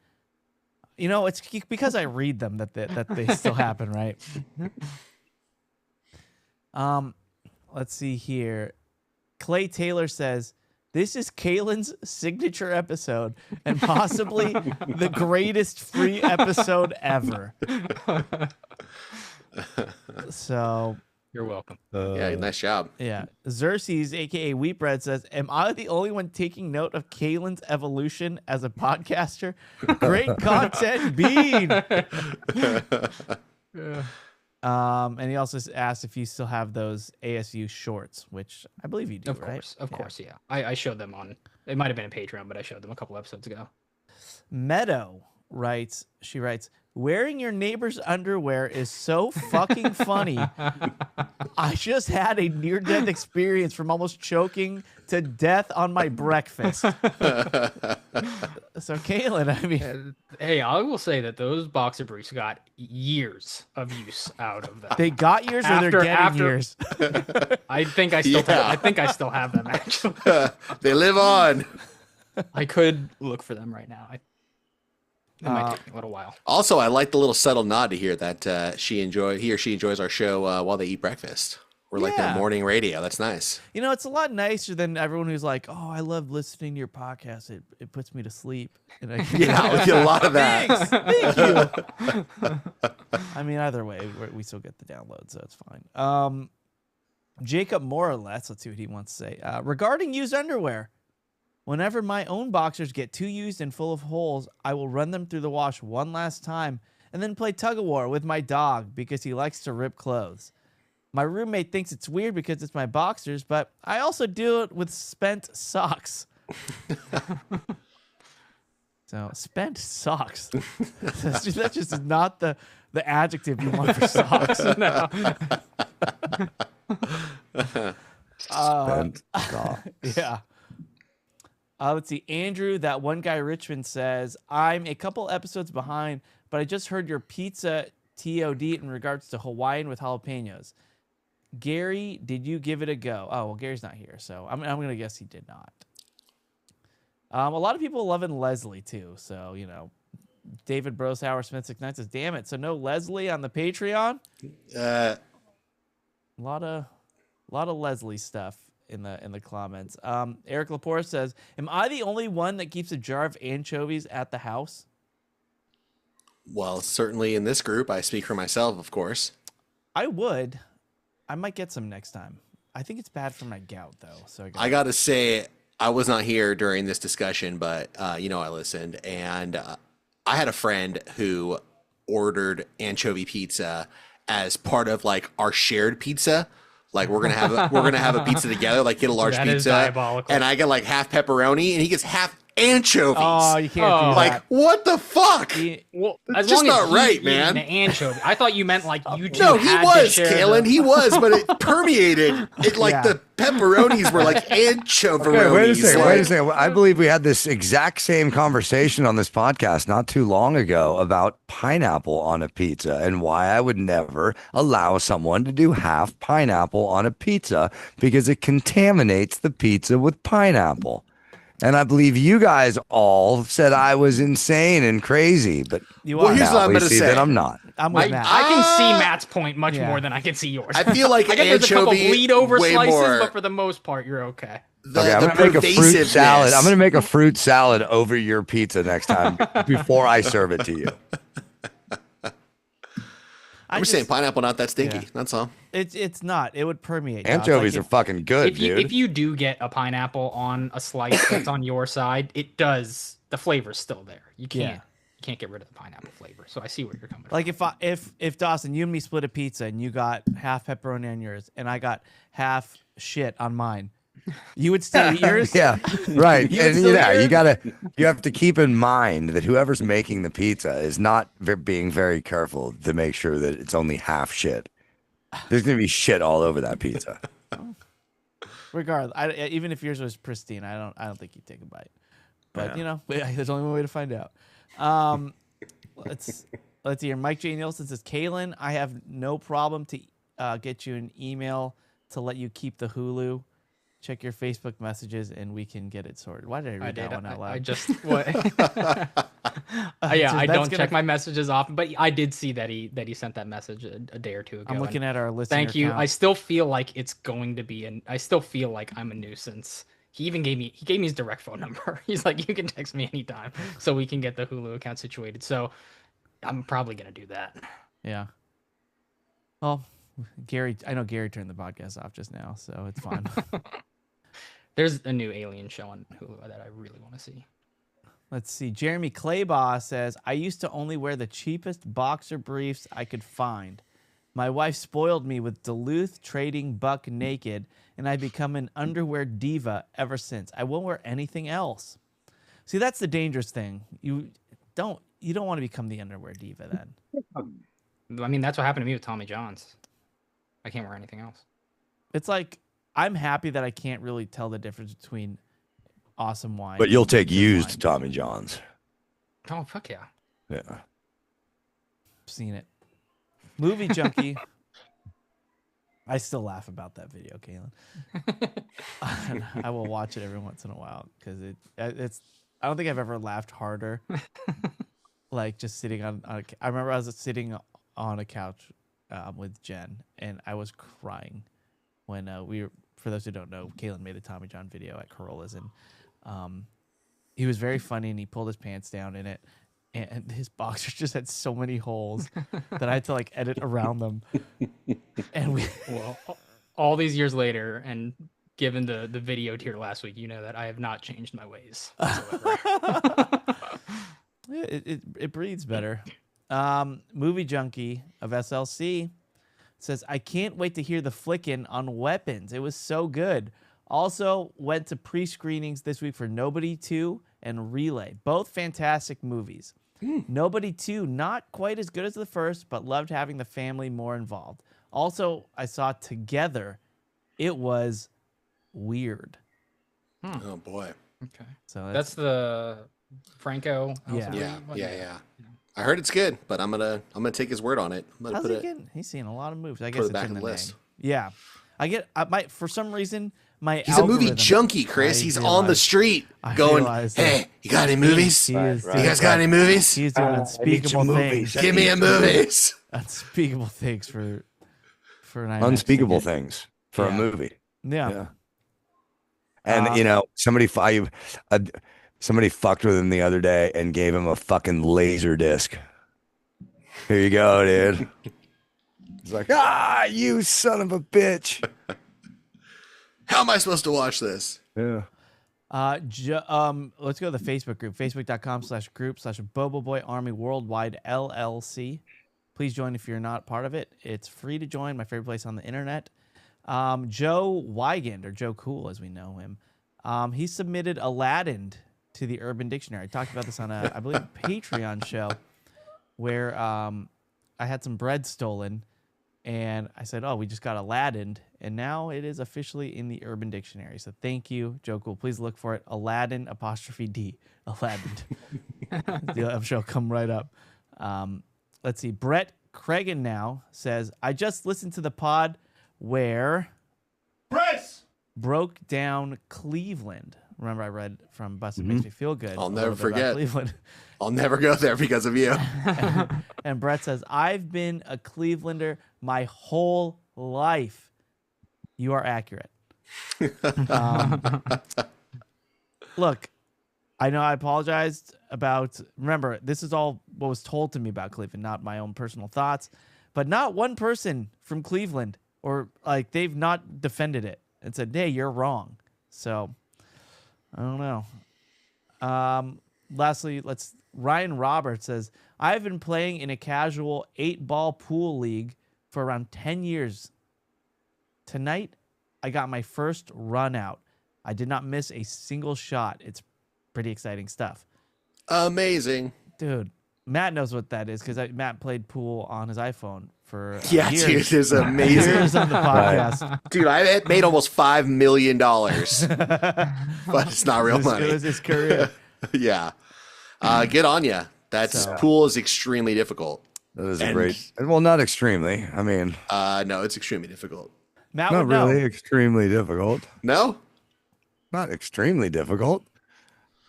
You know, it's because I read them that they still happen, right? Let's see here. Clay Taylor says, this is Kaylin's signature episode and possibly the greatest free episode ever. So, You're welcome. Yeah, nice job. yeah. Xerxes, a.k.a. Wheatbread, says, am I the only one taking note of Kaylin's evolution as a podcaster? Great content, Bean! And he also asked if you still have those ASU shorts, which I believe you do, Of right? course, of course, yeah. I showed them on. It might have been a Patreon, but I showed them a couple episodes ago. Meadow writes, Wearing your neighbor's underwear is so fucking funny. I just had a near-death experience from almost choking to death on my breakfast. So, Kaylin, I mean... Hey, I will say that those boxer briefs got years of use out of them. They got years or they're getting years? I think I still have them, actually. They live on. I could look for them right now. It might take me a little while. Also, I like the little subtle nod to hear that he or she enjoys our show while they eat breakfast. We're like their morning radio. That's nice. You know, it's a lot nicer than everyone who's like, "Oh, I love listening to your podcast. It puts me to sleep." And I we get a lot of that. Thanks. Thank you. I mean, either way, we still get the download, so it's fine. Jacob, more or less, let's see what he wants to say. Regarding used underwear, whenever my own boxers get too used and full of holes, I will run them through the wash one last time and then play tug-of-war with my dog because he likes to rip clothes. My roommate thinks it's weird because it's my boxers, but I also do it with spent socks. So, spent socks. That just is not the adjective you want for socks. No. Spent socks. Yeah. Let's see. Andrew, that one guy Richmond says, I'm a couple episodes behind, but I just heard your pizza TOD in regards to Hawaiian with jalapenos. Gary, did you give it a go? Oh, well, Gary's not here, so I'm going to guess he did not. A lot of people loving Leslie, too. So, you know, David Brosauer Smith 69 says, damn it. So no Leslie on the Patreon? A lot of Leslie stuff in the comments. Eric Lepore says, am I the only one that keeps a jar of anchovies at the house? Well, certainly in this group, I speak for myself, of course. I would. I might get some next time. I think it's bad for my gout, though. So I got to say, I was not here during this discussion, but, I listened. And I had a friend who ordered anchovy pizza as part of, like, our shared pizza. Like, we're gonna have a pizza together, like get a large That pizza. is diabolical. And I get like half pepperoni and he gets half anchovies. Oh, you can't do like, that. what the fuck? Well, That's as just long as not he right, eating man. The anchovy. I thought you meant like you two No, he had to was, share Kalen. the- He was, but it permeated. It like the pepperonis were like anchovies. Okay, wait a second. Like, Wait a second. I believe we had this exact same conversation on this podcast not too long ago about pineapple on a pizza and why I would never allow someone to do half pineapple on a pizza because it contaminates the pizza with pineapple. And I believe you guys all said I was insane and crazy, but You Well, are. here's now. what I'm we gonna see say. that I'm not. I'm with Matt. I can see Matt's point much Yeah. more than I can see yours. I feel like I guess there's a couple anchovy bleed over way slices, more- but for the most part, you're okay. Okay, I'm gonna make a fruit pervasiveness. salad. I'm gonna make a fruit salad over your pizza next time before I serve it to you. I'm saying pineapple not that stinky. Yeah. That's all. It's not. It would permeate. Josh. Anchovies Like, are fucking good, If you dude. if you do get a pineapple on a slice that's on your side, it does. The flavor's still there. You can't get rid of the pineapple flavor. So I see where you're coming from. Like if Dawson, you and me split a pizza and you got half pepperoni on yours and I got half shit on mine, you would still eat yours. Yeah, right. You would And still yeah, eat you have to keep in mind that whoever's making the pizza is not being very careful to make sure that it's only half shit. There's gonna be shit all over that pizza. Regardless, even if yours was pristine, I don't think you'd take a bite. But you know, there's only one way to find out. Let's see here. Mike J. Nielsen says, Kaylin, I have no problem to get you an email to let you keep the Hulu. Check your Facebook messages and we can get it sorted. Why did I read that one out loud? I just what? I don't check my messages often, but I did see that he sent that message a day or two ago. I'm looking at our listener Thank you. count. I still feel like it's going to be, and I still feel like I'm a nuisance. He even gave me his direct phone number. He's like, you can text me anytime, so we can get the Hulu account situated. So I'm probably gonna do that. Yeah. Well, I know Gary turned the podcast off just now, so it's fine. There's a new Alien show on Hulu that I really want to see. Let's see. Jeremy Claybaugh says, I used to only wear the cheapest boxer briefs I could find. My wife spoiled me with Duluth trading buck naked, and I've become an underwear diva ever since. I won't wear anything else. See, that's the dangerous thing. You you don't want to become the underwear diva then. I mean, that's what happened to me with Tommy John's. I can't wear anything else. It's like I'm happy that I can't really tell the difference between awesome wine. But you'll and take good used wine. Tommy John's. Oh, fuck yeah. Yeah. Seen it. Movie junkie. I still laugh about that video, Kaylin. I will watch it every once in a while because it's. I don't think I've ever laughed harder. Like just sitting on I remember I was sitting on a couch with Jen and I was crying when we were. For those who don't know, Kaylin made a Tommy John video at Corolla's and he was very funny and he pulled his pants down in it. And his boxers just had so many holes that I had to like edit around them. And Well, all these years later, and given the video tier last week, you know that I have not changed my ways whatsoever. it breathes better. Movie junkie of SLC says, I can't wait to hear the flickin' on Weapons. It was so good. Also went to pre-screenings this week for Nobody 2 and Relay. Both fantastic movies. Nobody 2, not quite as good as the first, but loved having the family more involved. Also, I saw Together. It was weird. Oh boy. Okay. So That's the Franco. Yeah. Yeah. I heard it's good, but I'm gonna take his word on it. I'm gonna how's put he it. getting? He's seeing a lot of movies. I put guess it it's back in on the the list. name. Yeah. For some reason, my He's a movie algorithm- junkie, Chris. I He's on the realize- street I going, realize "Hey, that. you got any movies? He You is Right. doing- guys got any movies? He's doing unspeakable things. Give me a movies." Unspeakable things for an IMAX Unspeakable ticket. things for a Yeah. movie. Yeah. Yeah. And somebody fucked with him the other day and gave him a fucking laser disc. Here you go, dude. He's like, you son of a bitch. How am I supposed to watch this? Yeah. Let's go to the Facebook group, facebook.com/group/Bobo Army Worldwide LLC. Please join if you're not part of it. It's free to join. My favorite place on the internet. Joe Wygand, or Joe Cool as we know him, he submitted Aladdin to the Urban Dictionary. I talked about this on I believe, a Patreon show where I had some bread stolen. And I said, we just got Aladdin. And now it is officially in the Urban Dictionary. So thank you, Joe Cool. Please look for it. Aladdin 'D. Aladdin. I'm sure it'll come right up. Let's see. Brett Cregan now says, I just listened to the pod where Chris! broke down Cleveland. Remember, I read from Busted Makes Me Feel Good. I'll a never little bit about forget. Cleveland. I'll never go there because of you. And Brett says, I've been a Clevelander my whole life. You are accurate. Look, I know I apologized about, remember, this is all what was told to me about Cleveland, not my own personal thoughts, but not one person from Cleveland or like they've not defended it and said, hey, you're wrong. So I don't know. Lastly, Ryan Roberts says, I've been playing in a casual 8-ball pool league for around 10 years. Tonight, I got my first run out. I did not miss a single shot. It's pretty exciting stuff. Amazing. Dude, Matt knows what that is because Matt played pool on his iPhone for Yeah, years. dude, it's amazing. Years on the podcast. Dude, I made almost $5 million, but it's not real It money. was his career. Yeah. Get on ya. That's pool is extremely difficult. That is a great. Well, not extremely. I mean, No, it's extremely difficult. Matt not would know. really extremely difficult. No? Not extremely difficult.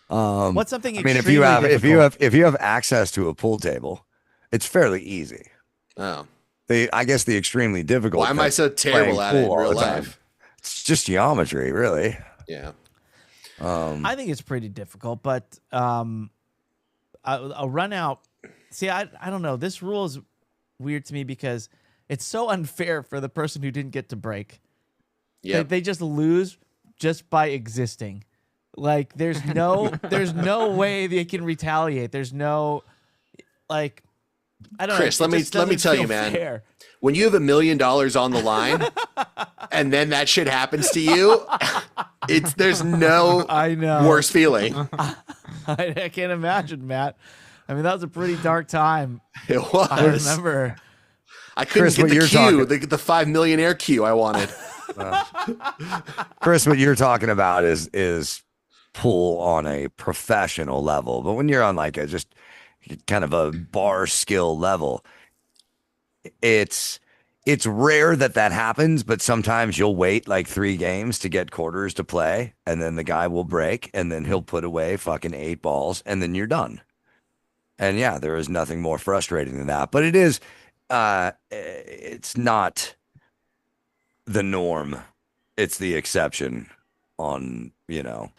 What's something I mean, extremely difficult? if you have access to a pool table, it's fairly easy. Oh. I guess the extremely difficult. Why am I so terrible at it in real life? It's just geometry, really. Yeah. I think it's pretty difficult, but a run out. See, I don't know. This rule is weird to me because it's so unfair for the person who didn't get to break. Yeah. They just lose just by existing. Like there's no way they can retaliate. There's no like I don't Chris, know. let me tell you, man. Fair. When you have $1 million on the line and then that shit happens to you, there's no I know. worse feeling. I can't imagine, Matt. I mean, that was a pretty dark time. It was. I remember. I couldn't Chris, get what the you're queue, talking- the 5 millionaire queue I wanted. Chris, what you're talking about is pool on a professional level, but when you're on like a just kind of a bar skill level, it's rare that happens, but sometimes you'll wait like 3 games to get quarters to play, and then the guy will break, and then he'll put away fucking 8 balls, and then you're done. And yeah, there is nothing more frustrating than that. But it is, it's not the norm. It's the exception on,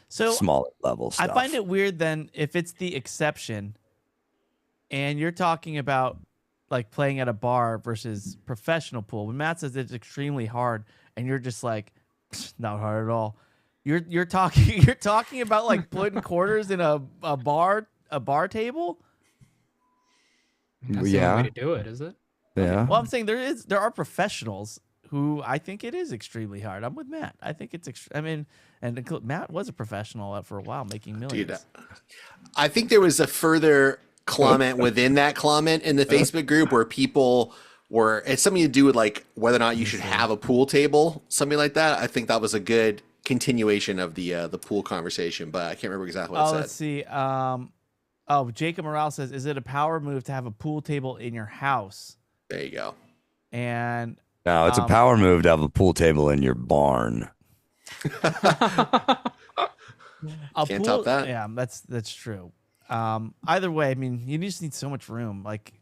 So smaller level stuff. I find it weird then if it's the exception and you're talking about like playing at a bar versus professional pool. When Matt says it's extremely hard and you're just like, not hard at all. You're talking about like putting quarters in a bar table. That's the Yeah. only way to do it, is it? Yeah. Well, I'm saying there are professionals who I think it is extremely hard. I'm with Matt. I think it's Matt was a professional for a while making millions. Dude, I think there was a further comment within that comment in the Facebook group where people were, it's something to do with like whether or not you should have a pool table, something like that. I think that was a good continuation of the pool conversation, but I can't remember exactly what it said. Let's see. Jacob Morale says, "Is it a power move to have a pool table in your house?" There you go. And No, it's a power move to have a pool table in your barn. Can't top that. Yeah, that's true. Either way, I mean, you just need so much room. Like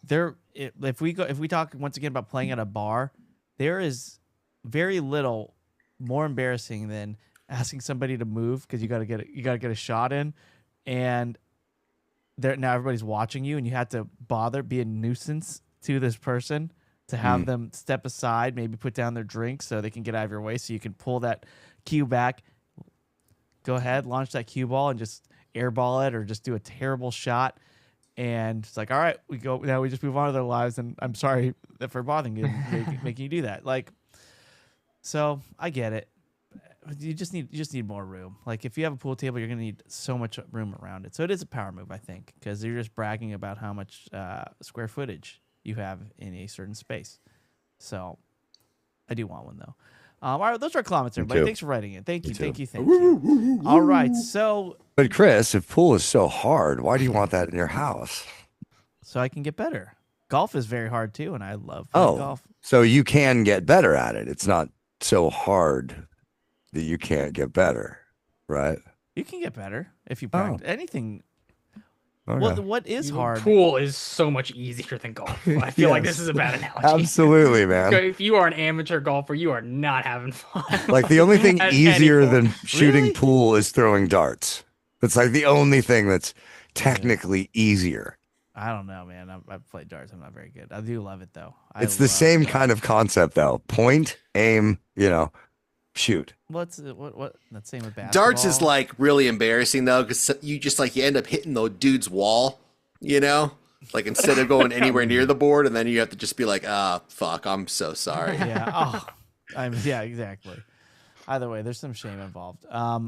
if we talk once again about playing at a bar, there is very little more embarrassing than asking somebody to move because you gotta get a shot in, and now everybody's watching you, and you have to be a nuisance to this person to have them step aside, maybe put down their drink so they can get out of your way, so you can pull that cue back. Go ahead, launch that cue ball and just airball it, or just do a terrible shot. And it's like, all right, we just move on to their lives. And I'm sorry for bothering you, making you do that. Like, so I get it. You just need more room. Like if you have a pool table, you're gonna need so much room around it. So it is a power move, I think, because you're just bragging about how much square footage you have in a certain space. So I do want one though. All right, those are our comments, everybody. too. Thanks for writing it. Thank Me you. too. All right, so But Chris, if pool is so hard, why do you want that in your house? I can get better. Golf is very hard too, and I love playing golf. So you can get better at it. It's not so hard that you can't get better, right? You can get better if you practice anything. Okay. Well, what is hard? Pool is so much easier than golf. I feel like this is a bad analogy. Absolutely, man. If you are an amateur golfer, you are not having fun. Like the only thing At easier any than point. shooting Really? pool is throwing darts. It's like the only thing that's technically easier. I don't know, man. I've played darts. I'm not very good. I do love it though. It's the same kind of concept though. Point, aim, shoot. What's what? That same with basketball. Darts is like really embarrassing though, because you just like you end up hitting the dude's wall, like instead of going anywhere near the board, and then you have to just be like, fuck, I'm so sorry. Yeah. Oh, yeah, exactly. Either way, there's some shame involved. I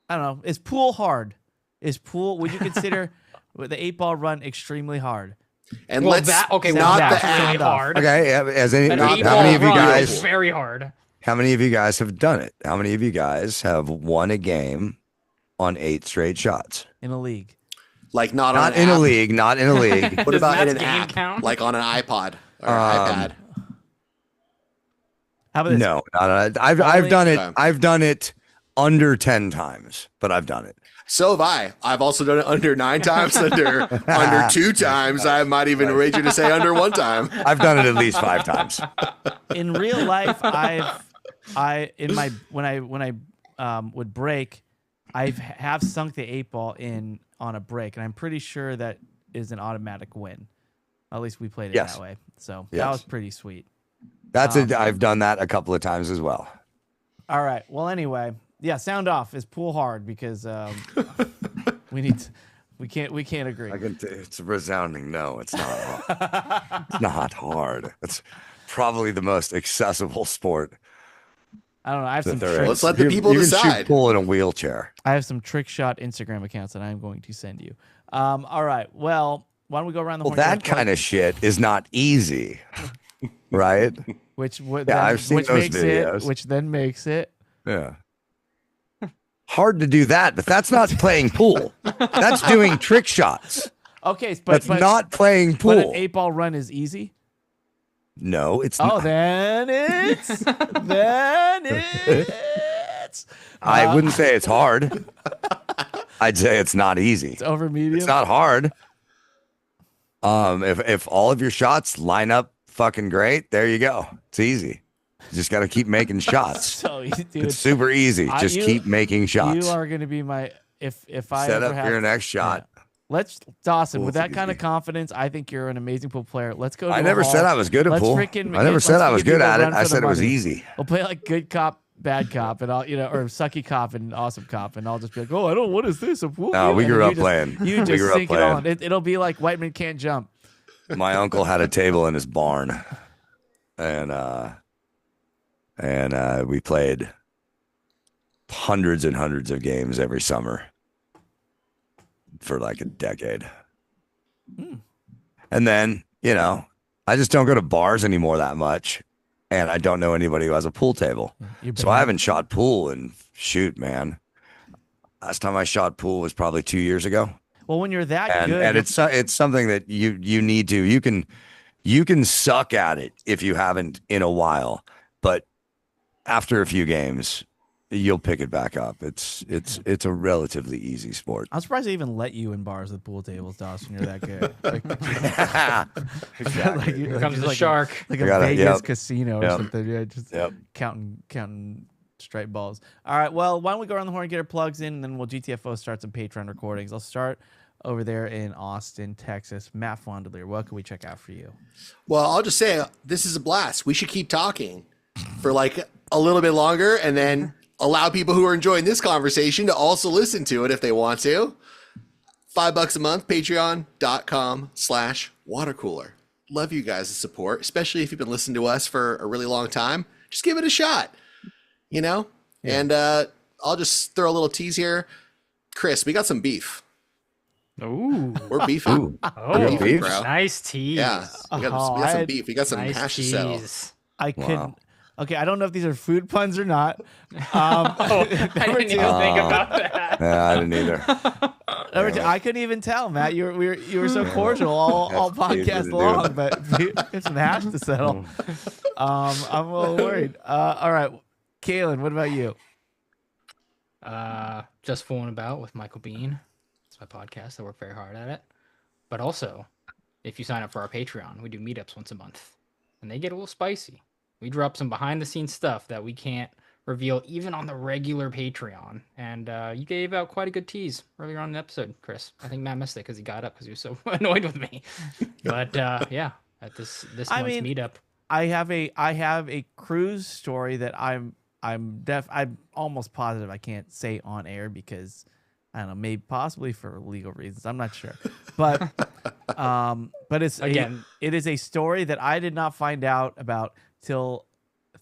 don't know. Is pool hard? Would you consider the 8-ball run extremely hard? And Well, let's not not the the app. really app. hard. Okay, An how 8-ball many of you run guys is very hard. How many of you guys have done it? How many of you guys have won a game on 8 straight shots? In a league. Like not Not on in an a app. league, not in a league. What Does about in Matt's an game app? count? Like on an iPod or iPad? How about this? No, I've Only- done it. Okay. I've done it under 10 times, but I've done it. So have I. I've also done it under 9 times, under 2 times. I might even rate you to say under 1 time. I've done it at least 5 times. In real life, when I would break, have sunk the 8-ball in on a break, and I'm pretty sure that is an automatic win. At least we played it Yes. that way, so that Yes. was pretty sweet. That's it. I've done that a couple of times as well. All right. Well, anyway, yeah. Sound off. Is pool hard because we can't agree. It's a resounding no. It's not hard. It's not hard. It's probably the most accessible sport I don't know. I have that some there tricks. Let's let the people you can decide. shoot pool in a wheelchair. I have some trick shot Instagram accounts that I'm going to send you. All right. Well, why don't we go around the Well, horn? that kind of shit is not easy, right? Which I've seen those videos. Which then makes it. Yeah. Hard to do that, but that's not playing pool. That's doing trick shots. Okay, That's not playing But an pool. 8-ball run is easy. No, it's Oh, not. then it's I wouldn't say it's hard. I'd say it's not easy. it's over medium. It's not hard. If all of your shots line up fucking great, there you go. It's easy. You just got to keep making shots. So easy, dude. It's super easy. Just keep making shots. You are going to be my if I Set ever up have, your next shot. Yeah. Let's Dawson, Pool's with that kind of easy. confidence, I think you're an amazing pool player. Let's go. To I a never hall. said I was good at Let's pool. freaking- I never let's said I was give good people a at it. run I for the said it was money. easy. We'll play like good cop, bad cop, and I'll or sucky cop and awesome cop, and I'll just be like, oh, I don't. What is this? A pool? No, we And grew then up playing. You We just grew up sink it playing. on. It'll be like White Men Can't Jump. My uncle had a table in his barn, and we played hundreds and hundreds of games every summer for like a decade. And then, I just don't go to bars anymore that much, and I don't know anybody who has a pool table. So I haven't shot pool in shoot, man. Last time I shot pool was probably 2 years ago. Well, when you're that good, And it's something that you need to. You can suck at it if you haven't in a while, but after a few games, you'll pick it back up. It's a relatively easy sport. I'm surprised they even let you in bars with pool tables, Dawson. You're that good. Like, Exactly. Here comes the like shark. like I a gotta- Vegas yep. casino or Yep. something. Yeah, just Yep. counting striped balls. All right. Well, why don't we go around the horn and get our plugs in, and then we'll GTFO start some Patreon recordings. I'll start over there in Austin, Texas. Matt Fondelier, what can we check out for you? Well, I'll just say this is a blast. We should keep talking for like a little bit longer and then allow people who are enjoying this conversation to also listen to it if they want to. $5 a month, patreon.com/watercooler. Love you guys' support, especially if you've been listening to us for a really long time. Just give it a shot, And I'll just throw a little tease here. Chris, we got some beef. Ooh. We're beefing. Ooh. Oh, beef? bro. nice tease. Yeah, we got Oh, some beef. We got some Nice hash to settle. tease. I could. Wow. Okay, I don't know if these are food puns or not. Oh, I didn't even think about that. Yeah, I didn't either. Number two, I couldn't even tell, Matt. You were so cordial all That's easy to podcast do. long, but it's some hash to settle. I'm a little worried. All right, Kaylin, what about you? Just fooling about with Michael Bean. It's my podcast. I work very hard at it. But also, if you sign up for our Patreon, we do meetups once a month, and they get a little spicy. We drop some behind the scenes stuff that we can't reveal even on the regular Patreon. And you gave out quite a good tease earlier on in the episode, Chris. I think Matt missed it because he got up because he was so annoyed with me. But yeah, at this month's meetup. I have a cruise story that I'm almost positive I can't say on air because I don't know, maybe possibly for legal reasons. I'm not sure. But it's Again. it is a story that I did not find out about till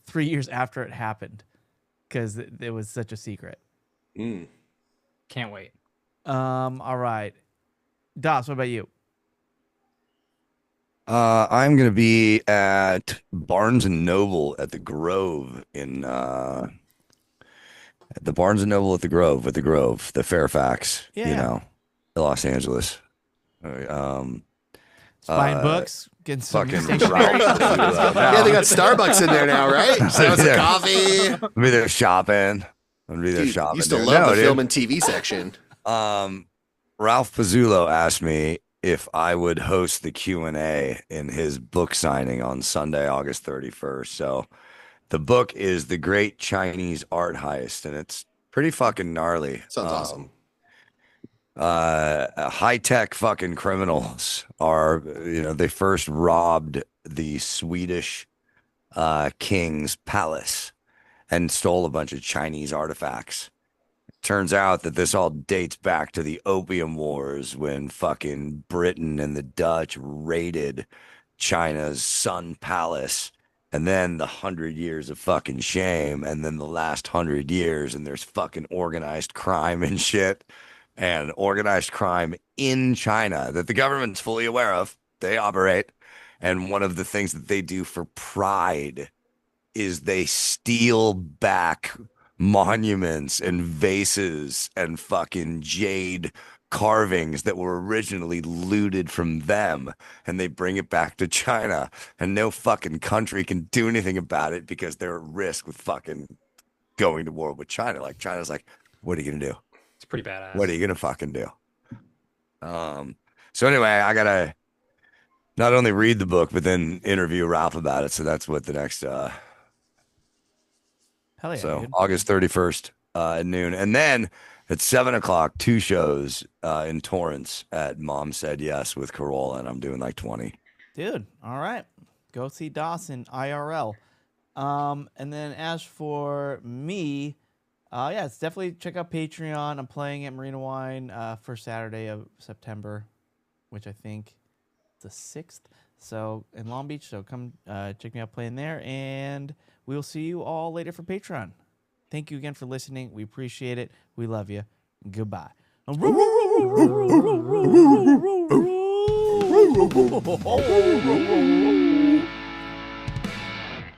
3 years after it happened because it was such a secret. Can't wait. All right. Das, what about you? I'm gonna be at Barnes and Noble at the Grove in at the Barnes and Noble at the Grove the Fairfax, Yeah. Los Angeles. Buying Uh, books, getting some fucking stationery. Yeah, they got Starbucks in there now, right? So it's a coffee. I'll be there shopping. Dude, shopping. used to there. love No, the dude. film and TV section. Ralph Pizzulo asked me if I would host the Q&A in his book signing on Sunday, August 31st. So the book is The Great Chinese Art Heist, and it's pretty fucking gnarly. Sounds awesome. High-tech fucking criminals are, they first robbed the Swedish king's palace and stole a bunch of Chinese artifacts. Turns out that this all dates back to the Opium Wars when fucking Britain and the Dutch raided China's Sun Palace, and then the 100 years of fucking shame, and then the last 100 years, and there's fucking organized crime and shit. and organized crime in China that the government's fully aware of. They operate. And one of the things that they do for pride is they steal back monuments and vases and fucking jade carvings that were originally looted from them, and they bring it back to China, and no fucking country can do anything about it because they're at risk with fucking going to war with China. Like, China's like, what are you gonna do? It's pretty badass. What are you gonna fucking do? So anyway, I gotta not only read the book but then interview Ralph about it. So that's what the next Hell yeah, so dude. August 31st at noon, and then at 7:00 2 shows in Torrance at Mom Said Yes with Corolla, and I'm doing like 20. Dude, all right. Go see Dawson IRL. And then as for me, yeah, it's definitely check out Patreon. I'm playing at Marina Wine first Saturday of September, which I think is the 6th. So in Long Beach, so come check me out playing there, and we'll see you all later for Patreon. Thank you again for listening. We appreciate it. We love you. Goodbye.